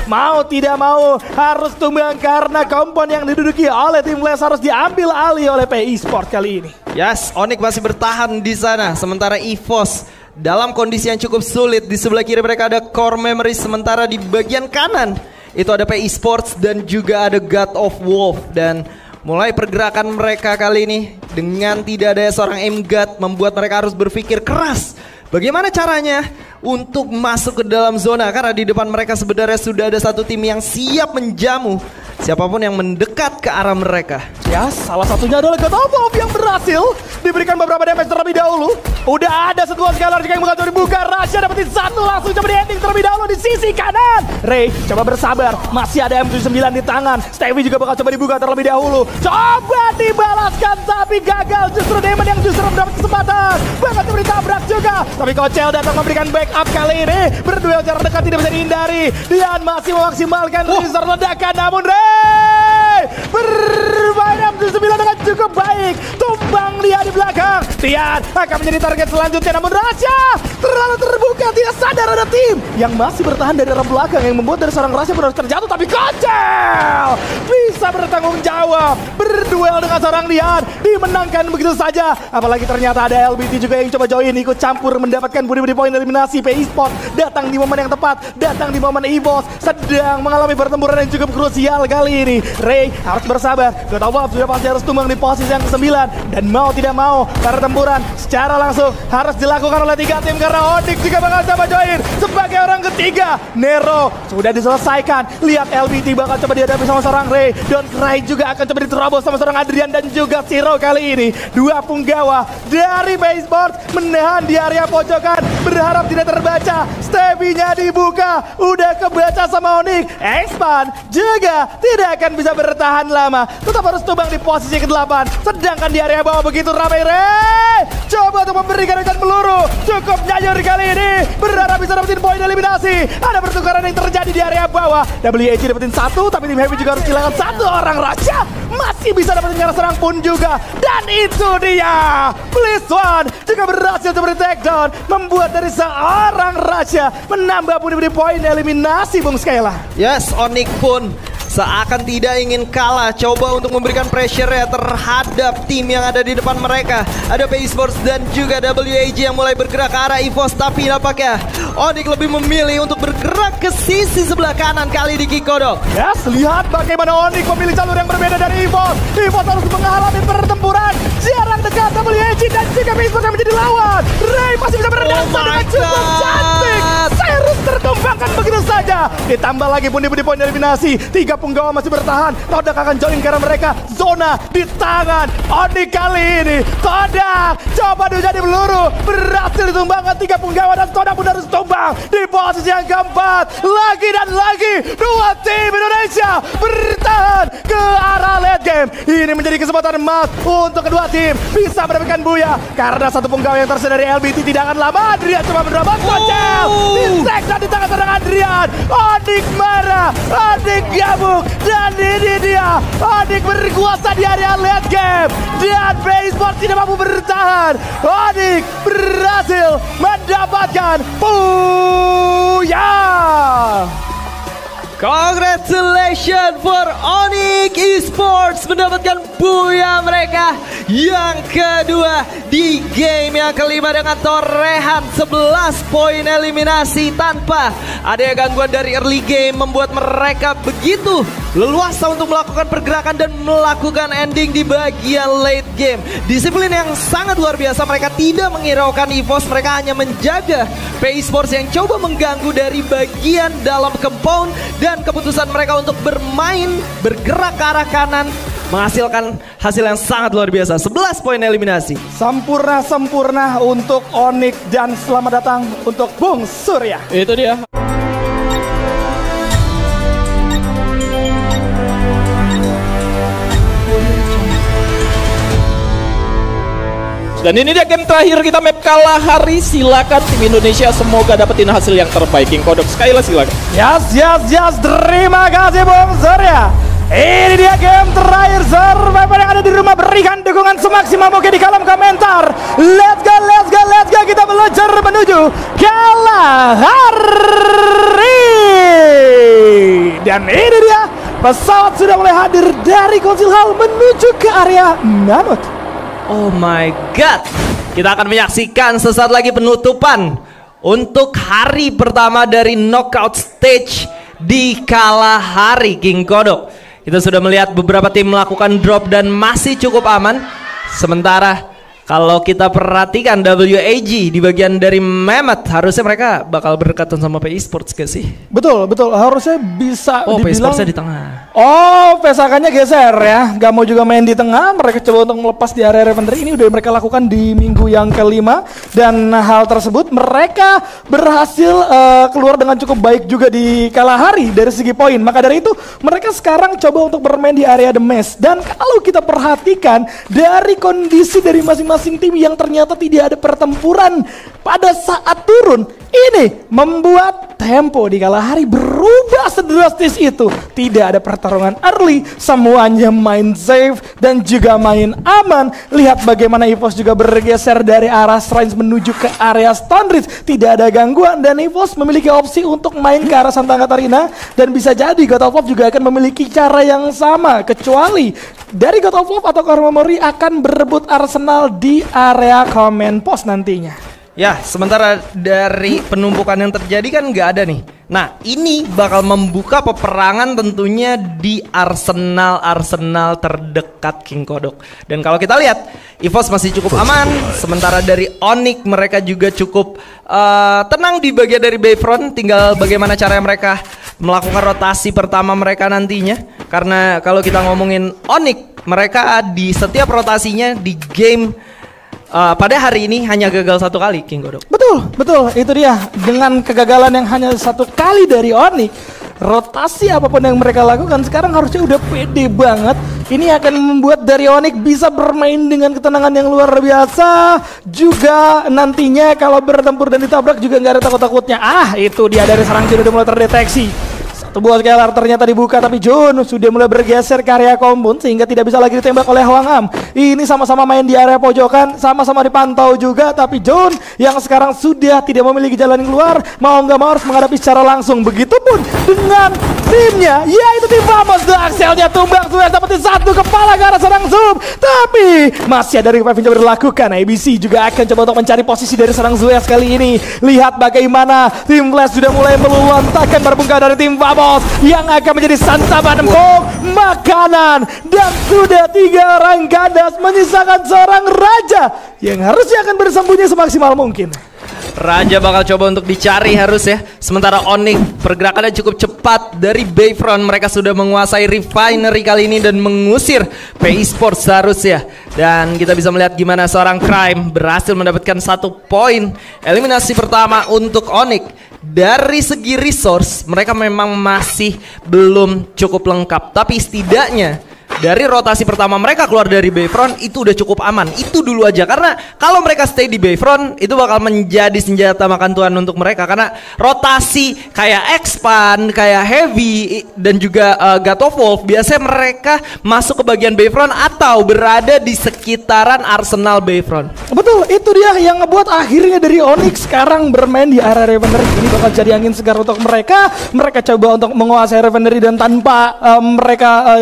Mau tidak mau harus tumbang karena kompon yang diduduki oleh Tim Flash harus diambil alih oleh PI Sport kali ini. Yes, Onyx masih bertahan di sana. Sementara EVOS dalam kondisi yang cukup sulit. Di sebelah kiri mereka ada Core Memories. Sementara di bagian kanan itu ada PI Sports dan juga ada God of Wolf. Dan mulai pergerakan mereka kali ini dengan tidak ada seorang M-God membuat mereka harus berpikir keras bagaimana caranya untuk masuk ke dalam zona. Karena di depan mereka sebenarnya sudah ada 1 tim yang siap menjamu siapapun yang mendekat ke arah mereka. Ya, salah satunya adalah God of Wolf yang berhasil diberikan beberapa damage terlebih dahulu. Udah ada sebuah scalar juga yang bakal coba dibuka. Rasha dapetin 1 langsung coba di ending terlebih dahulu di sisi kanan. Ray coba bersabar, masih ada M79 di tangan. Stevie juga bakal coba dibuka terlebih dahulu. Coba dibalaskan tapi gagal. Justru Demon yang justru mendapat kesempatan. Bakal coba ditabrak juga. Tapi Kochel datang memberikan backup kali ini. Berduel jarak dekat tidak bisa dihindari. Dian masih memaksimalkan laser ledakan, namun Ray bermain M79 dengan cukup baik. Tumbang dia di belakang. Tian akan menjadi target selanjutnya, namun Rasha terlalu terbuka. Tidak sadar ada tim yang masih bertahan dari arah belakang yang membuat dari seorang Rasha benar terjatuh. Tapi Kochel bisa bertanggung jawab. Berduel dengan seorang Dian, dimenangkan begitu saja. Apalagi ternyata ada LBT juga yang coba join, ikut campur mendapatkan budi-budi poin eliminasi. PI Sport datang di momen yang tepat, datang di momen EVOS sedang mengalami pertempuran yang cukup krusial kali ini. Ray harus bersabar. God of War sudah pasti harus tumbang di posisi yang ke-9 dan mau tidak mau pertempuran secara langsung harus dilakukan oleh 3 tim karena Onyx juga bakal coba join sebagai orang 3. Nero sudah diselesaikan. Lihat LBT bakal coba dihadapi sama seorang Ray. Don't Cry juga akan coba diterobos sama seorang Adrian dan juga Zero kali ini. 2 punggawa dari Baseboard menahan di area pojokan. Berharap tidak terbaca. Stebinya dibuka. Udah kebaca sama Onyx. Expand juga tidak akan bisa bertahan lama. Tetap harus tumbang di posisi ke-8. Sedangkan di area bawah begitu ramai. Ray coba untuk memberikan hujan peluru. Cukup nyayur kali ini. Berharap bisa dapetin poin eliminasi. Ada pertukaran yang terjadi di area bawah. WAG dapetin 1, tapi tim Heavy juga harus kehilangan 1 orang. Raja masih bisa dapetin cara serang pun juga. Dan itu dia. Blitz1 juga berhasil untuk di-takedown. Membuat dari seorang Raja menambah pundi-pundi poin eliminasi Bung Skyla. Yes, Onyx pun seakan tidak ingin kalah, coba untuk memberikan pressure ya terhadap tim yang ada di depan mereka. Ada Baseboard dan juga WAG yang mulai bergerak ke arah EVOS, tapi nampaknya Onyx lebih memilih untuk bergerak ke sisi sebelah kanan kali di Kikodok. Yes, lihat bagaimana Onyx memilih jalur yang berbeda dari EVOS. EVOS harus mengalami pertempuran jarak dekat. WAG dan juga Baseboard yang menjadi lawan. Ray masih bisa berdasar dengan cukup cantik. Serus tertumbangkan begitu saja. Ditambah lagi pundi-pundi poin eliminasi. 3 punggawa masih bertahan. Kodak akan join karena mereka zona di tangan Onyx kali ini. Kodak coba jadi peluru. Berhasil ditumbangkan 3 punggawa dan Kodak pun harus tumbang di posisi yang keempat. Lagi dan lagi 2 tim Indonesia bertahan ke arah late game. Ini menjadi kesempatan emas untuk kedua tim bisa mendapatkan buya. Karena 1 punggawa yang tersedia dari LBT tidak akan lama. Adrian coba menerobos kocel. Disek dan di tangan seorang Adrian. Onyx marah. Onyx gabung. Dan ini dia. Onyx berkuasa di area late game. Dan Baseboard tidak mampu bertahan. Onyx berhasil mendapatkan buya. Congratulations for Onyx Esports mendapatkan buya mereka yang kedua di game yang kelima dengan torehan 11 poin eliminasi tanpa ada gangguan dari early game, membuat mereka begitu leluasa untuk melakukan pergerakan dan melakukan ending di bagian late game. Disiplin yang sangat luar biasa, mereka tidak menghiraukan EVOS, mereka hanya menjaga Baseboard yang coba mengganggu dari bagian dalam compound. Dan keputusan mereka untuk bermain, bergerak ke arah kanan, menghasilkan hasil yang sangat luar biasa. 11 poin eliminasi. Sempurna untuk Onyx dan selamat datang untuk Bung Surya. Itu dia. Dan ini dia game terakhir kita, map Kalahari. Silakan tim Indonesia, semoga dapetin hasil yang terbaik. Kikodok Skyla silakan. Yes. Terima kasih Bung Surya. Ini dia game terakhir. Survivor yang ada di rumah, berikan dukungan semaksimal mungkin di kolom komentar. Let's go. Kita meluncur menuju Kalahari. Dan ini dia, pesawat sudah mulai hadir dari Council Hall menuju ke area Mammoth. Oh my god, kita akan menyaksikan sesaat lagi penutupan untuk hari pertama dari knockout stage di Kalahari Kikodok. Kita sudah melihat beberapa tim melakukan drop dan masih cukup aman. Sementara kalau kita perhatikan WAG di bagian dari Mammoth, harusnya mereka bakal berdekatan sama PI Sports gak sih? Betul, harusnya bisa dibilang. PI Sportsnya di tengah. Oh, pesakannya geser ya. Gak mau juga main di tengah. Mereka coba untuk melepas di area Revenry. Ini udah mereka lakukan di minggu yang kelima. Dan hal tersebut mereka berhasil keluar dengan cukup baik juga di Kalahari dari segi poin. Maka dari itu mereka sekarang coba untuk bermain di area The Maze. Dan kalau kita perhatikan dari kondisi dari masing-masing tim yang ternyata tidak ada pertempuran pada saat turun, ini membuat tempo di Kalahari berubah sedrastis itu. Tidak ada pertarungan early, semuanya main safe dan juga main aman. Lihat bagaimana EVOS juga bergeser dari arah Shrines menuju ke area Stone Ridge. Tidak ada gangguan dan EVOS memiliki opsi untuk main ke arah Santa Catarina. Dan bisa jadi God of Love juga akan memiliki cara yang sama, kecuali dari God of Love atau Karmamori akan berebut Arsenal di area Command Post nantinya. Ya, sementara dari penumpukan yang terjadi kan nggak ada nih Nah, ini bakal membuka peperangan tentunya di arsenal terdekat King Kodok. Dan kalau kita lihat, EVOS masih cukup aman. Sementara dari Onyx mereka juga cukup tenang di bagian dari Bayfront. Tinggal bagaimana cara mereka melakukan rotasi pertama mereka nantinya. Karena kalau kita ngomongin Onyx, mereka di setiap rotasinya di game pada hari ini hanya gagal 1 kali, King Kodok. Betul, itu dia. Dengan kegagalan yang hanya 1 kali dari Onyx, rotasi apapun yang mereka lakukan sekarang harusnya udah pede banget. Ini akan membuat dari Onyx bisa bermain dengan ketenangan yang luar biasa. Juga nantinya kalau bertempur dan ditabrak juga nggak ada takut-takutnya. Itu dia dari serang Jun udah mulai terdeteksi. Satu buah scalar ternyata dibuka, tapi Jun sudah mulai bergeser ke area kompun sehingga tidak bisa lagi ditembak oleh Hwang Am. Ini sama-sama main di area pojokan, sama-sama dipantau juga, tapi Jun yang sekarang sudah tidak memiliki jalan keluar, mau nggak mau harus menghadapi secara langsung. Begitupun dengan timnya, yaitu tim Vamos. Axelnya tumbang sudah seperti 1 kepala ke arah serang Zoom, tapi masih ada revive yang coba dilakukan. ABC juga akan coba untuk mencari posisi dari serang Zeus kali ini. Lihat bagaimana tim Flash sudah mulai melontarkan berbungkah dari tim Vamos yang akan menjadi santapan empuk makanan, dan sudah 3 orang gadas menyisakan seorang raja yang harusnya akan bersembunyi semaksimal mungkin. Raja bakal coba untuk dicari harus ya. Sementara Onyx pergerakannya cukup cepat dari Bayfront. Mereka sudah menguasai refinery kali ini dan mengusir PI Sports harus ya. Dan kita bisa melihat gimana seorang Crime berhasil mendapatkan 1 poin eliminasi pertama untuk Onyx. Dari segi resource mereka memang masih belum cukup lengkap, tapi setidaknya dari rotasi pertama mereka keluar dari Bayfront itu udah cukup aman. Itu dulu aja, karena kalau mereka stay di Bayfront itu bakal menjadi senjata makan tuan untuk mereka. Karena rotasi kayak Expand, kayak Heavy dan juga God of Wolf, biasanya mereka masuk ke bagian Bayfront atau berada di sekitaran arsenal Bayfront. Betul, itu dia yang ngebuat akhirnya dari Onyx sekarang bermain di area Refinery. Ini bakal jadi angin segar untuk mereka. Mereka coba untuk menguasai Refinery dan tanpa mereka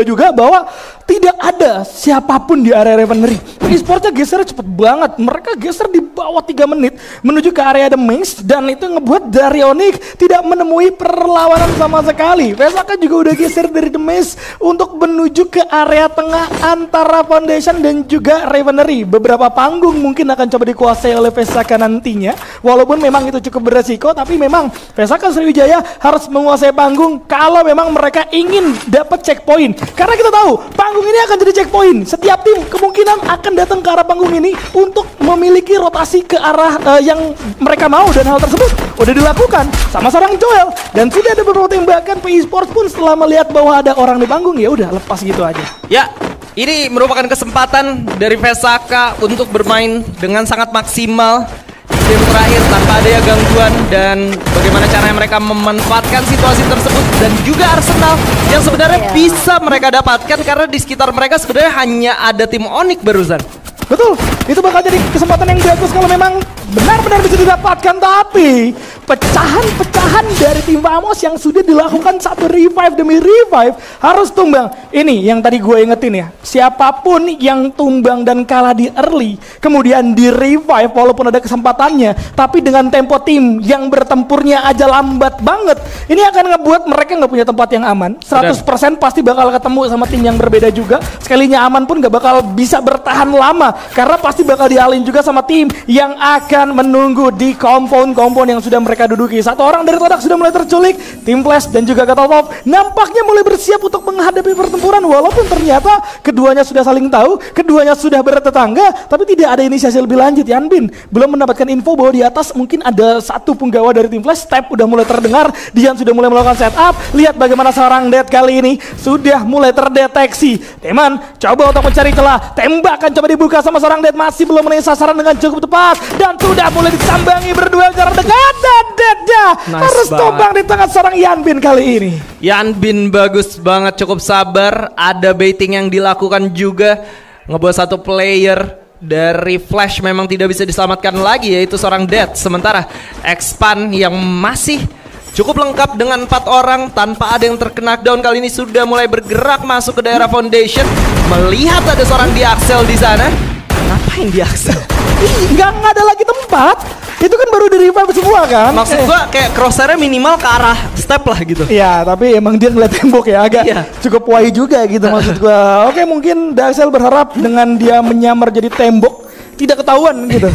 juga bahwa tidak ada siapapun di area Refinery. E-sportnya geser cepet banget. Mereka geser di bawah 3 menit menuju ke area The Maze, dan itu ngebuat dari Onyx tidak menemui perlawanan sama sekali. Vesaka juga udah geser dari The Maze untuk menuju ke area tengah antara Foundation dan juga Refinery. Beberapa panggung mungkin akan coba dikuasai oleh Vesaka nantinya. Walaupun memang itu cukup beresiko, tapi memang Vesaka Sriwijaya harus menguasai panggung kalau memang mereka ingin dapat checkpoint. Karena kita tahu panggung ini akan jadi checkpoint. Setiap tim kemungkinan akan datang ke arah panggung ini untuk memiliki rotasi ke arah yang mereka mau, dan hal tersebut udah dilakukan sama seorang Joel. Dan sudah ada beberapa tembakan. PI Sports pun setelah melihat bahwa ada orang di panggung, ya udah lepas gitu aja. Ya, ini merupakan kesempatan dari Vesaka untuk bermain dengan sangat maksimal game terakhir tanpa ada gangguan, dan bagaimana caranya mereka memanfaatkan situasi tersebut, dan juga arsenal yang sebenarnya bisa mereka dapatkan karena di sekitar mereka sebenarnya hanya ada tim Onyx barusan. Betul, itu bakal jadi kesempatan yang bagus kalau memang benar-benar bisa didapatkan. Tapi pecahan-pecahan dari tim Vamos yang sudah dilakukan satu revive demi revive harus tumbang. Ini yang tadi gue ingetin ya, siapapun yang tumbang dan kalah di early kemudian di revive walaupun ada kesempatannya, tapi dengan tempo tim yang bertempurnya aja lambat banget, ini akan ngebuat mereka nggak punya tempat yang aman. 100% pasti bakal ketemu sama tim yang berbeda juga. Sekalinya aman pun nggak bakal bisa bertahan lama, karena pasti bakal dialin juga sama tim yang akan menunggu di kompon-kompon yang sudah mereka duduki. 1 orang dari Todak sudah mulai terculik. Tim Flash dan juga God of Wolf nampaknya mulai bersiap untuk menghadapi pertempuran, walaupun ternyata keduanya sudah saling tahu, keduanya sudah bertetangga, tapi tidak ada inisiasi lebih lanjut. Yanbin belum mendapatkan info bahwa di atas mungkin ada 1 punggawa dari tim Flash. Step udah mulai terdengar, Dian sudah mulai melakukan setup. Lihat bagaimana seorang Dead kali ini sudah mulai terdeteksi. Teman coba untuk mencari celah, tembakan coba dibuka sama seorang Dead, masih belum menemukan sasaran dengan cukup tepat, dan sudah mulai disambangi berdua jarak dekat, dan Deadnya harus tumbang di tangan seorang Yanbin kali ini. Yanbin bagus banget, cukup sabar. Ada baiting yang dilakukan juga, ngebuat 1 player dari Flash memang tidak bisa diselamatkan lagi, yaitu seorang Dead. Sementara Expand yang masih cukup lengkap dengan 4 orang tanpa ada yang terkena down kali ini sudah mulai bergerak masuk ke daerah Foundation. Melihat ada seorang di Axel di sana, Ngapain di Axel? Nggak ada lagi tempat. Itu kan baru di revive semua kan. Maksud gua kayak crosshair-nya minimal ke arah step lah gitu. Iya, tapi emang dia ngeliat tembok ya agak cukup wai juga gitu maksud gua. Oke, mungkin Daxel berharap dengan dia menyamar jadi tembok tidak ketahuan gitu.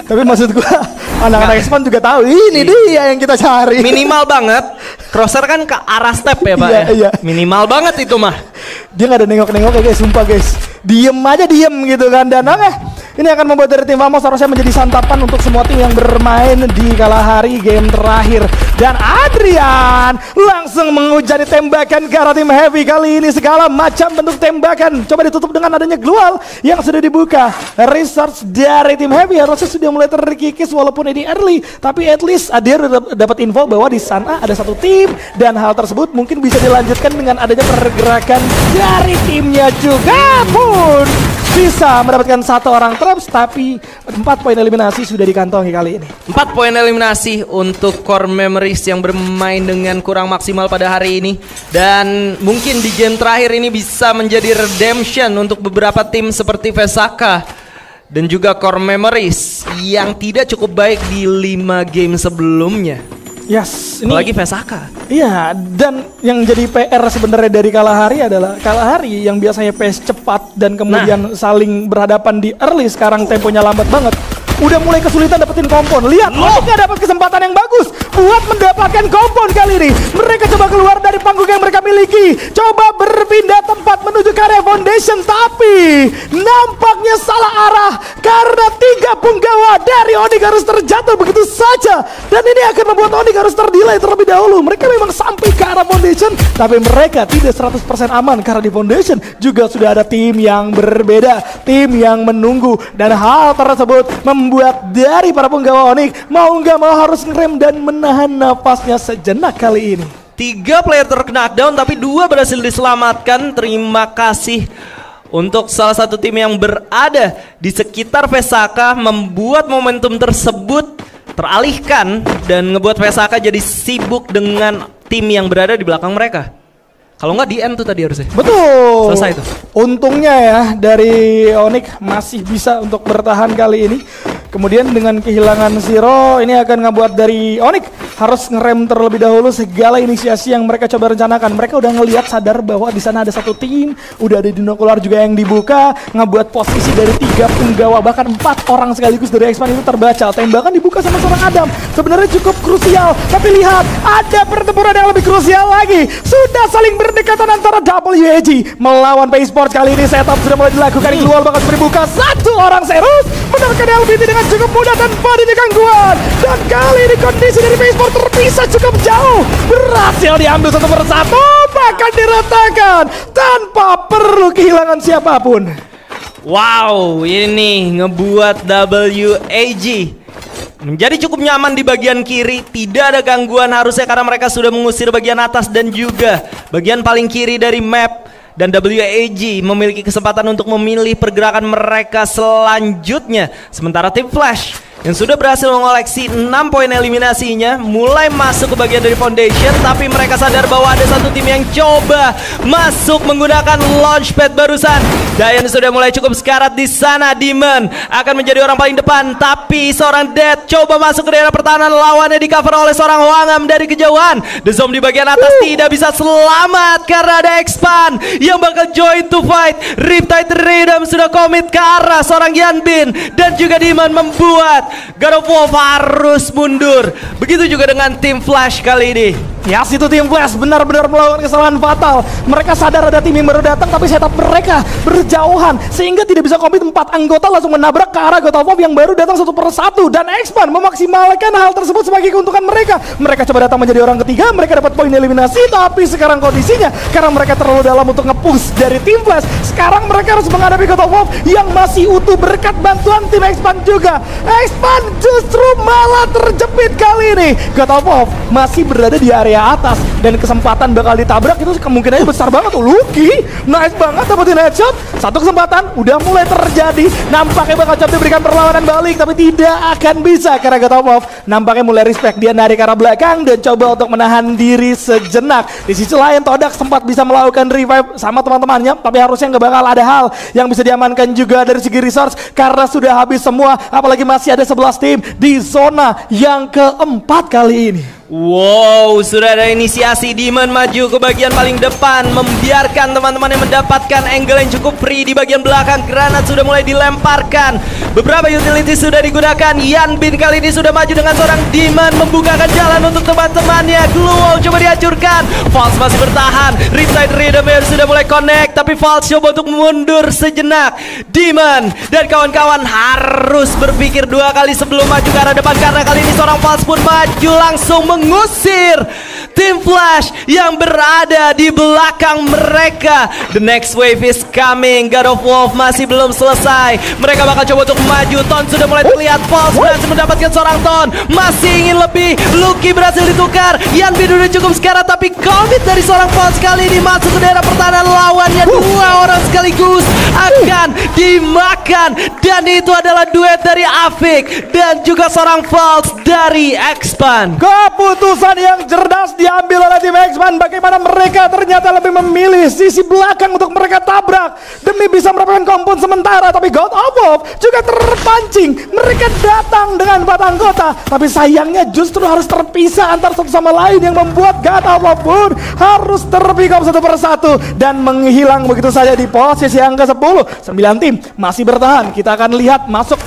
Tapi maksud gua anak-anak Expand juga tahu ini dia yang kita cari. Minimal banget. Crosshair kan ke arah step ya Pak. Iya. Minimal banget itu mah. Dia nggak ada nengok-nengok ya guys, sumpah guys. Diem aja gitu kan. Dan ini akan membuat dari tim Vamos harusnya menjadi santapan untuk semua tim yang bermain di Kalahari game terakhir. Dan Adrian langsung menghujani tembakan ke arah tim Heavy. Kali ini segala macam bentuk tembakan coba ditutup dengan adanya Glual yang sudah dibuka. Research dari tim Heavy harusnya sudah mulai terkikis walaupun ini early, tapi at least dia dapat info bahwa di sana ada satu tim dan hal tersebut mungkin bisa dilanjutkan dengan adanya pergerakan dari timnya juga pun bisa mendapatkan satu orang traps, tapi 4 poin eliminasi sudah dikantongi kali ini. 4 poin eliminasi untuk Core Memories yang bermain dengan kurang maksimal pada hari ini. Dan mungkin di game terakhir ini bisa menjadi redemption untuk beberapa tim seperti Vesaka dan juga Core Memories yang tidak cukup baik di 5 game sebelumnya. Yes, ini apalagi Vesaka. Iya, dan yang jadi PR sebenarnya dari Kalahari adalah Kalahari yang biasanya pace cepat dan kemudian saling berhadapan di early, sekarang temponya lambat banget. Udah mulai kesulitan dapetin kompon. Lihat, Oniknya dapat kesempatan yang bagus buat mendapatkan kompon kali ini. Mereka coba keluar dari panggung yang mereka miliki, coba berpindah tempat menuju ke area foundation, tapi nampaknya salah arah karena 3 punggawa dari Onik harus terjatuh begitu saja. Dan ini akan membuat Onik harus terdelay terlebih dahulu. Mereka memang sampai ke arah foundation, tapi mereka tidak 100% aman karena di foundation juga sudah ada tim yang berbeda, tim yang menunggu. Dan hal tersebut membuat dari para penggawa Onyx mau nggak mau harus ngerem dan menahan nafasnya sejenak kali ini. 3 player terkena knockdown tapi 2 berhasil diselamatkan. Terima kasih untuk salah satu tim yang berada di sekitar Vesaka membuat momentum tersebut teralihkan dan ngebuat Vesaka jadi sibuk dengan tim yang berada di belakang mereka. Kalau nggak di end tuh tadi harusnya. Betul. Selesai tuh. Untungnya ya dari Onyx masih bisa untuk bertahan kali ini. Kemudian dengan kehilangan Zero ini akan ngebuat dari Onyx harus ngerem terlebih dahulu segala inisiasi yang mereka coba rencanakan. Mereka udah ngelihat sadar bahwa di sana ada satu tim, udah ada dinokular juga yang dibuka, ngebuat posisi dari 3 punggawa bahkan 4 orang sekaligus dari Expand itu terbaca. Tembakan dibuka sama seorang Adam. Sebenarnya cukup krusial, tapi lihat ada pertempuran yang lebih krusial lagi. Sudah saling berdekatan antara WAG melawan PEI Sports. Kali ini setup sudah mulai dilakukan. Keluar bakal dibuka 1 orang Serus mendapatkan LBT dengan cukup mudah tanpa adanya gangguan. Dan kali ini kondisi dari PEI Sports terpisah cukup jauh, berhasil diambil satu persatu bahkan diratakan tanpa perlu kehilangan siapapun. Wow, ini ngebuat WAG menjadi cukup nyaman di bagian kiri. Tidak ada gangguan harusnya karena mereka sudah mengusir bagian atas dan juga bagian paling kiri dari map. Dan WAG memiliki kesempatan untuk memilih pergerakan mereka selanjutnya. Sementara tim Flash yang sudah berhasil mengoleksi 6 poin eliminasinya mulai masuk ke bagian dari foundation, tapi mereka sadar bahwa ada satu tim yang coba masuk menggunakan launchpad barusan. Dayan sudah mulai cukup sekarat di sana. Demon akan menjadi orang paling depan, tapi seorang Dead coba masuk ke daerah pertahanan, lawannya di cover oleh seorang Wangam dari kejauhan. The Zom di bagian atas tidak bisa selamat karena ada Expand yang bakal join to fight. Riptide Rhythm sudah komit ke arah seorang Yanbin dan juga Demon membuat God of War harus mundur. Begitu juga dengan tim Flash kali ini. Ya, situ tim Flash benar-benar melakukan kesalahan fatal. Mereka sadar ada tim yang baru datang, tapi setup mereka berjauhan sehingga tidak bisa komit. 4 anggota langsung menabrak ke arah God of War yang baru datang satu persatu. Dan Expand memaksimalkan hal tersebut sebagai keuntungan mereka. Mereka coba datang menjadi orang ketiga, mereka dapat poin eliminasi, tapi sekarang kondisinya karena mereka terlalu dalam untuk nge-push dari tim Flash. Sekarang mereka harus menghadapi God of War yang masih utuh berkat bantuan tim Expand juga. Expand justru malah terjepit kali ini. God of War masih berada di area area atas dan kesempatan bakal ditabrak itu kemungkinannya besar banget tuh. Lucky nice banget dapetin headshot. Satu kesempatan udah mulai terjadi. Nampaknya bakal coba diberikan perlawanan balik tapi tidak akan bisa karena God of War nampaknya mulai respect. Dia narik ke arah belakang dan coba untuk menahan diri sejenak. Di sisi lain Todak sempat bisa melakukan revive sama teman-temannya tapi harusnya nggak bakal ada hal yang bisa diamankan juga dari segi resource karena sudah habis semua. Apalagi masih ada 11 tim di zona yang keempat kali ini. Wow, sudah ada inisiasi. Demon maju ke bagian paling depan, membiarkan teman-teman yang mendapatkan angle yang cukup free di bagian belakang. Granat sudah mulai dilemparkan, beberapa utility sudah digunakan. Yan Bin kali ini sudah maju dengan seorang Demon, membukakan jalan untuk teman-temannya. Glue Wall coba dihancurkan, False masih bertahan. Riptide Rhythm sudah mulai connect, tapi False coba untuk mundur sejenak. Demon dan kawan-kawan harus berpikir dua kali sebelum maju ke arah depan karena kali ini seorang False pun maju langsung mengusir tim Flash yang berada di belakang mereka. The next wave is coming. God of War masih belum selesai. Mereka bakal coba untuk maju. Ton sudah mulai terlihat. False berhasil mendapatkan seorang Ton. Masih ingin lebih. Lucky berhasil ditukar. Yan Bin udah cukup sekarang tapi commit dari seorang False kali ini masuk ke daerah pertahanan lawannya. Dua orang sekaligus akan dimakan. Dan itu adalah duet dari Afik dan juga seorang False dari X-Pan. Keputusan yang cerdas diambil oleh tim X-Man. Bagaimana mereka ternyata lebih memilih sisi belakang untuk mereka tabrak demi bisa mendapatkan kompon sementara. Tapi God of War juga terpancing. Mereka datang dengan batang kota, tapi sayangnya justru harus terpisah antar satu sama lain yang membuat God of War pun harus terpick up satu persatu dan menghilang begitu saja di posisi yang ke-10. 9 tim masih bertahan. Kita akan lihat masuk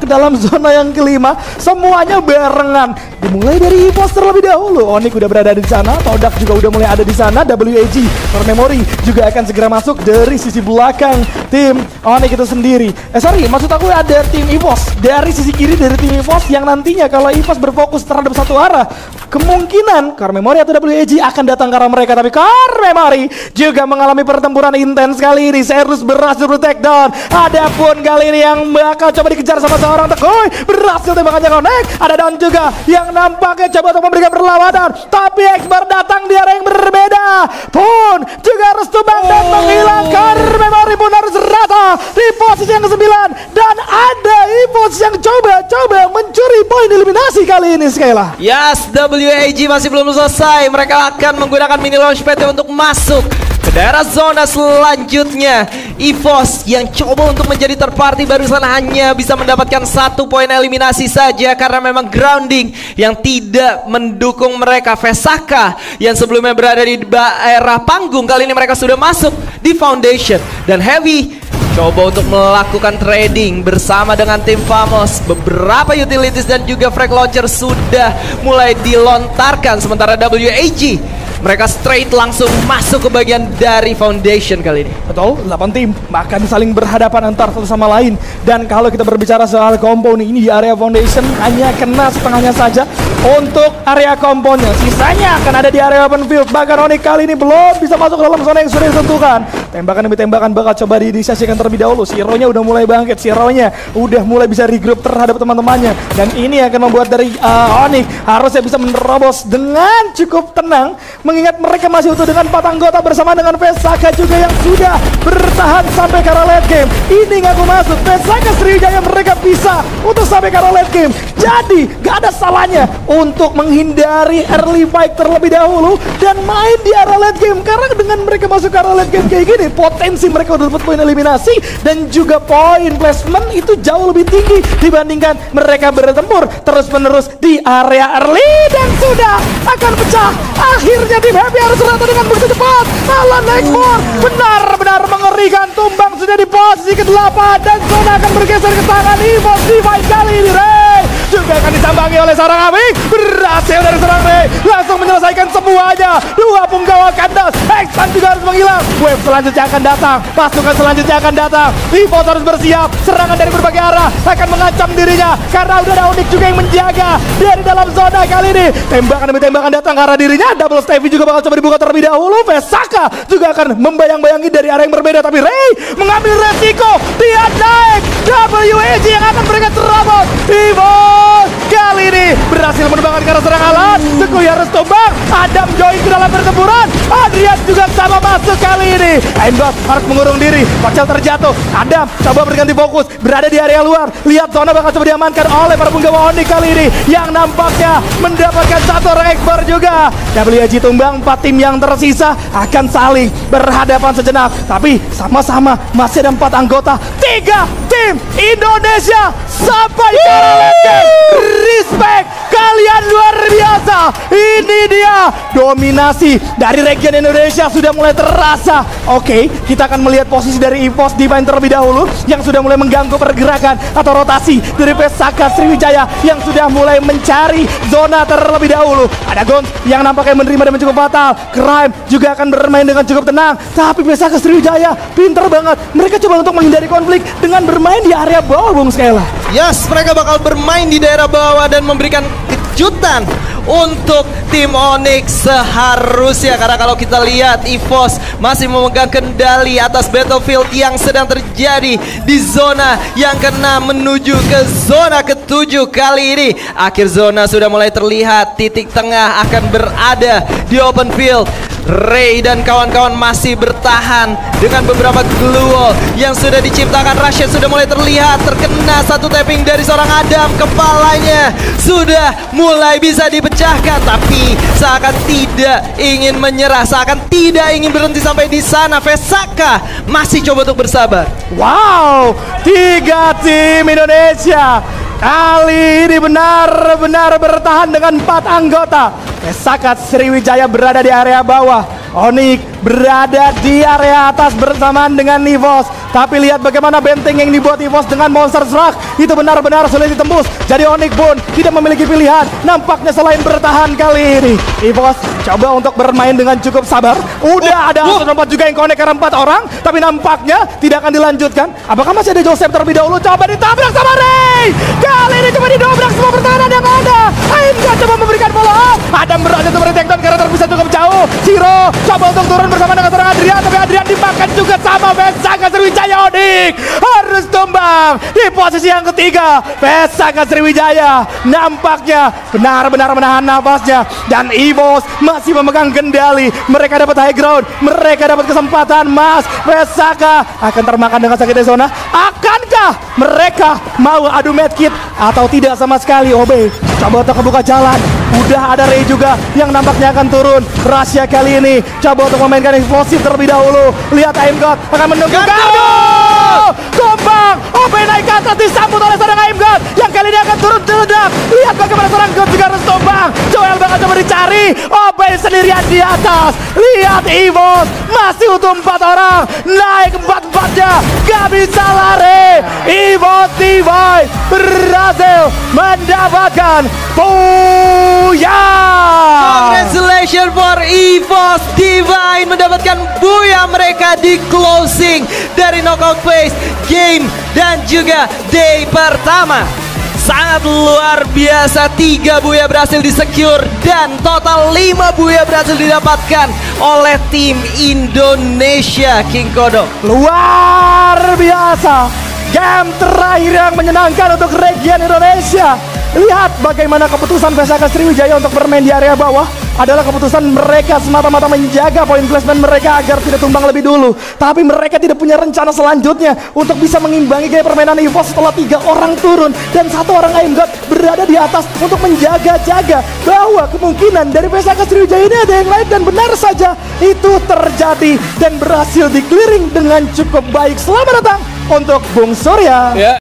ke dalam zona yang kelima. Semuanya barengan. Dimulai dari EVOS terlebih dahulu. Onyx udah berada di sana, Todak juga udah mulai ada di sana. WAG Core Memory juga akan segera masuk dari sisi belakang tim Onyx itu sendiri. Maksud aku ada tim EVOS dari sisi kiri dari tim EVOS yang nantinya kalau EVOS berfokus terhadap satu arah, kemungkinan Core Memory atau WAG akan datang ke arah mereka. Tapi Core Memory juga mengalami pertempuran intens kali ini. Serus berhasil take down. Adapun kali ini yang bakal coba dikejar sama seorang Teguy, berhasil tembakannya connect. Ada down juga yang nampaknya coba untuk memberikan perlawanan, tapi X-Bar datang di arah yang berbeda pun juga harus tumbang dan menghilangkan. Memory pun harus rata di posisi yang ke-9 dan ada EVOS yang coba mencuri poin eliminasi kali ini Skyla. Yes, WAG masih belum selesai. Mereka akan menggunakan mini launchpad untuk masuk ke daerah zona selanjutnya. EVOS yang coba untuk menjadi third party barusan hanya bisa mendapatkan 1 poin eliminasi saja karena memang grounding yang tidak mendukung mereka. Vesaka yang sebelumnya berada di daerah panggung, kali ini mereka sudah masuk di foundation. Dan Heavy coba untuk melakukan trading bersama dengan tim Famos. Beberapa utilities dan juga frag launcher sudah mulai dilontarkan. Sementara WAG mereka straight langsung masuk ke bagian dari foundation kali ini. Betul, 8 tim akan saling berhadapan antar satu sama lain. Dan kalau kita berbicara soal compound ini di area foundation hanya kena setengahnya saja untuk area compoundnya. Sisanya akan ada di area open field. Bahkan Onyx kali ini belum bisa masuk ke dalam zona yang sudah ditentukan. Tembakan demi tembakan bakal coba diinisiasikan terlebih dahulu. Zero-nya udah mulai bangkit, Zero-nya udah mulai bisa regroup terhadap teman-temannya. Dan ini akan membuat dari Onyx harusnya bisa menerobos dengan cukup tenang, mengingat mereka masih utuh dengan 4 anggota bersama dengan Vesaka juga yang sudah bertahan sampai ke arah late game. Ini ngaku masuk, Vesaka Sriwijaya mereka bisa untuk sampai ke arah late game. Jadi gak ada salahnya untuk menghindari early fight terlebih dahulu dan main di arah late game. Karena dengan mereka masuk ke arah late game kayak gini, potensi mereka udah dapat poin eliminasi dan juga poin placement itu jauh lebih tinggi dibandingkan mereka bertempur terus-menerus di area early dan sudah akan pecah. Akhirnya tim Happy harus rata dengan begitu cepat. Alan Nextmore benar-benar mengerikan, tumbang sudah di posisi ke-8 dan zona akan bergeser ke tangan EVOS Divide kali ini. Ray juga akan disambangi oleh seorang Afik. Berhasil dari seorang Ray langsung menyelesaikan semuanya. 2 punggawa kandas. X-Man juga harus menghilang. Wave selanjutnya akan datang, pasukan selanjutnya akan datang. EVOS harus bersiap, serangan dari berbagai arah akan mengancam dirinya karena udah ada Onyx juga yang menjaga dari dalam zona kali ini. Tembakan demi tembakan datang ke arah dirinya. Double Stevie juga bakal coba dibuka terlebih dahulu. Vesaka juga akan membayang-bayangi dari arah yang berbeda, tapi Ray mengambil resiko. Dia naik WEG yang akan berikan terobos. Evo kali ini berhasil menembakkan ke arah serangan alat. Teguh harus tumbang. Adam join ke dalam pertempuran. Adrian juga sama masuk kali ini. Aimbot harus mengurung diri. Pacel terjatuh. Adam coba berganti fokus, berada di area luar. Lihat zona bakal coba diamankan oleh para punggawa Onyx kali ini, yang nampaknya mendapatkan satu orang ekor juga. WEG tumbang, 4 tim yang tersisa akan saling berhadapan sejenak, tapi sama-sama masih ada 4 anggota. 3 tim Indonesia sampai ke arah late game. Respect, kalian luar biasa. Ini dia dominasi dari region Indonesia sudah mulai terasa. Oke, kita akan melihat posisi dari EVOS Divine terlebih dahulu yang sudah mulai mengganggu pergerakan atau rotasi dari Vesaka Sriwijaya yang sudah mulai mencari zona terlebih dahulu. Ada Gons yang nampaknya menerima dengan cukup fatal. Crime juga akan bermain dengan cukup tenang, tapi Vesaka Sriwijaya pinter banget. Mereka coba untuk menghindari konflik dengan bermain di area bawah, Bung Skela. Yes, mereka bakal bermain di daerah bawah dan memberikan kejutan untuk tim Onyx seharusnya, karena kalau kita lihat EVOS masih memegang kendali atas battlefield yang sedang terjadi di zona yang ke-6 menuju ke zona ke-7 kali ini. Akhir zona sudah mulai terlihat, titik tengah akan berada di open field. Ray dan kawan-kawan masih bertahan dengan beberapa glue wall yang sudah diciptakan. Rashid sudah mulai terlihat terkena satu tapping dari seorang Adam. Kepalanya sudah mulai bisa dipecahkan, tapi seakan tidak ingin menyerah, seakan tidak ingin berhenti sampai di sana. Vesaka masih coba untuk bersabar. Wow, 3 tim Indonesia kali ini benar-benar bertahan dengan 4 anggota. Vesaka Sriwijaya berada di area bawah, Onyx berada di area atas bersamaan dengan EVOS. Tapi lihat bagaimana benteng yang dibuat EVOS dengan Monster Truck itu benar-benar sulit ditembus. Jadi Onyx pun tidak memiliki pilihan nampaknya selain bertahan kali ini. EVOS coba untuk bermain dengan cukup sabar. Udah ada nomor juga yang connect karena 4 orang, tapi nampaknya tidak akan dilanjutkan. Apakah masih ada Joseph terlebih dahulu? Coba ditabrak sama Ray. Kali ini coba didobrak semua pertahanan yang ada. Aimga coba memberikan follow up. Adam berhasil untuk takedown karena terpisah cukup jauh. Ciro coba untuk turun bersama dengan seorang Adrian, tapi Adrian dimakan juga sama Vesaka Sriwijaya. Onyx harus tumbang di posisi yang ketiga. Vesaka Sriwijaya nampaknya benar-benar menahan nafasnya, dan EVOS masih memegang kendali. Mereka dapat high ground, mereka dapat kesempatan Mas. Vesaka akan termakan dengan sakit di zona. Akankah mereka mau adu medkit atau tidak sama sekali? OB coba untuk membuka jalan. Udah ada Ray juga yang nampaknya akan turun. Rahasia kali ini coba untuk memainkan eksplosif terlebih dahulu. Lihat Aimgod akan menunggu Gardo. Tumbang, OB naik ke atas disambut oleh seorang Aimgod yang kali ini akan turun terledak. Lihat bagaimana seorang God juga harus tumbang. Joel bakal coba dicari, OB sendirian di atas. Lihat EVOS masih utuh 4 orang, naik 4-4-nya, gak bisa lari. EVOS Divine berhasil mendapatkan booyah. Congratulations for EVOS Divine mendapatkan booyah mereka di closing dari knockout phase game dan juga day pertama. Sangat luar biasa, 3 booyah berhasil di-secure dan total 5 booyah berhasil didapatkan oleh tim Indonesia, King Kodok. Luar biasa, game terakhir yang menyenangkan untuk region Indonesia. Lihat bagaimana keputusan Vesaka Sriwijaya untuk bermain di area bawah adalah keputusan mereka semata-mata menjaga poin placement mereka agar tidak tumbang lebih dulu. Tapi mereka tidak punya rencana selanjutnya untuk bisa mengimbangi gaya permainan EVOS setelah 3 orang turun dan 1 orang Aimgod berada di atas untuk menjaga-jaga bahwa kemungkinan dari Vesaka Sriwijaya ini ada yang lain, dan benar saja itu terjadi dan berhasil di clearing dengan cukup baik. Selamat datang untuk Bung Surya.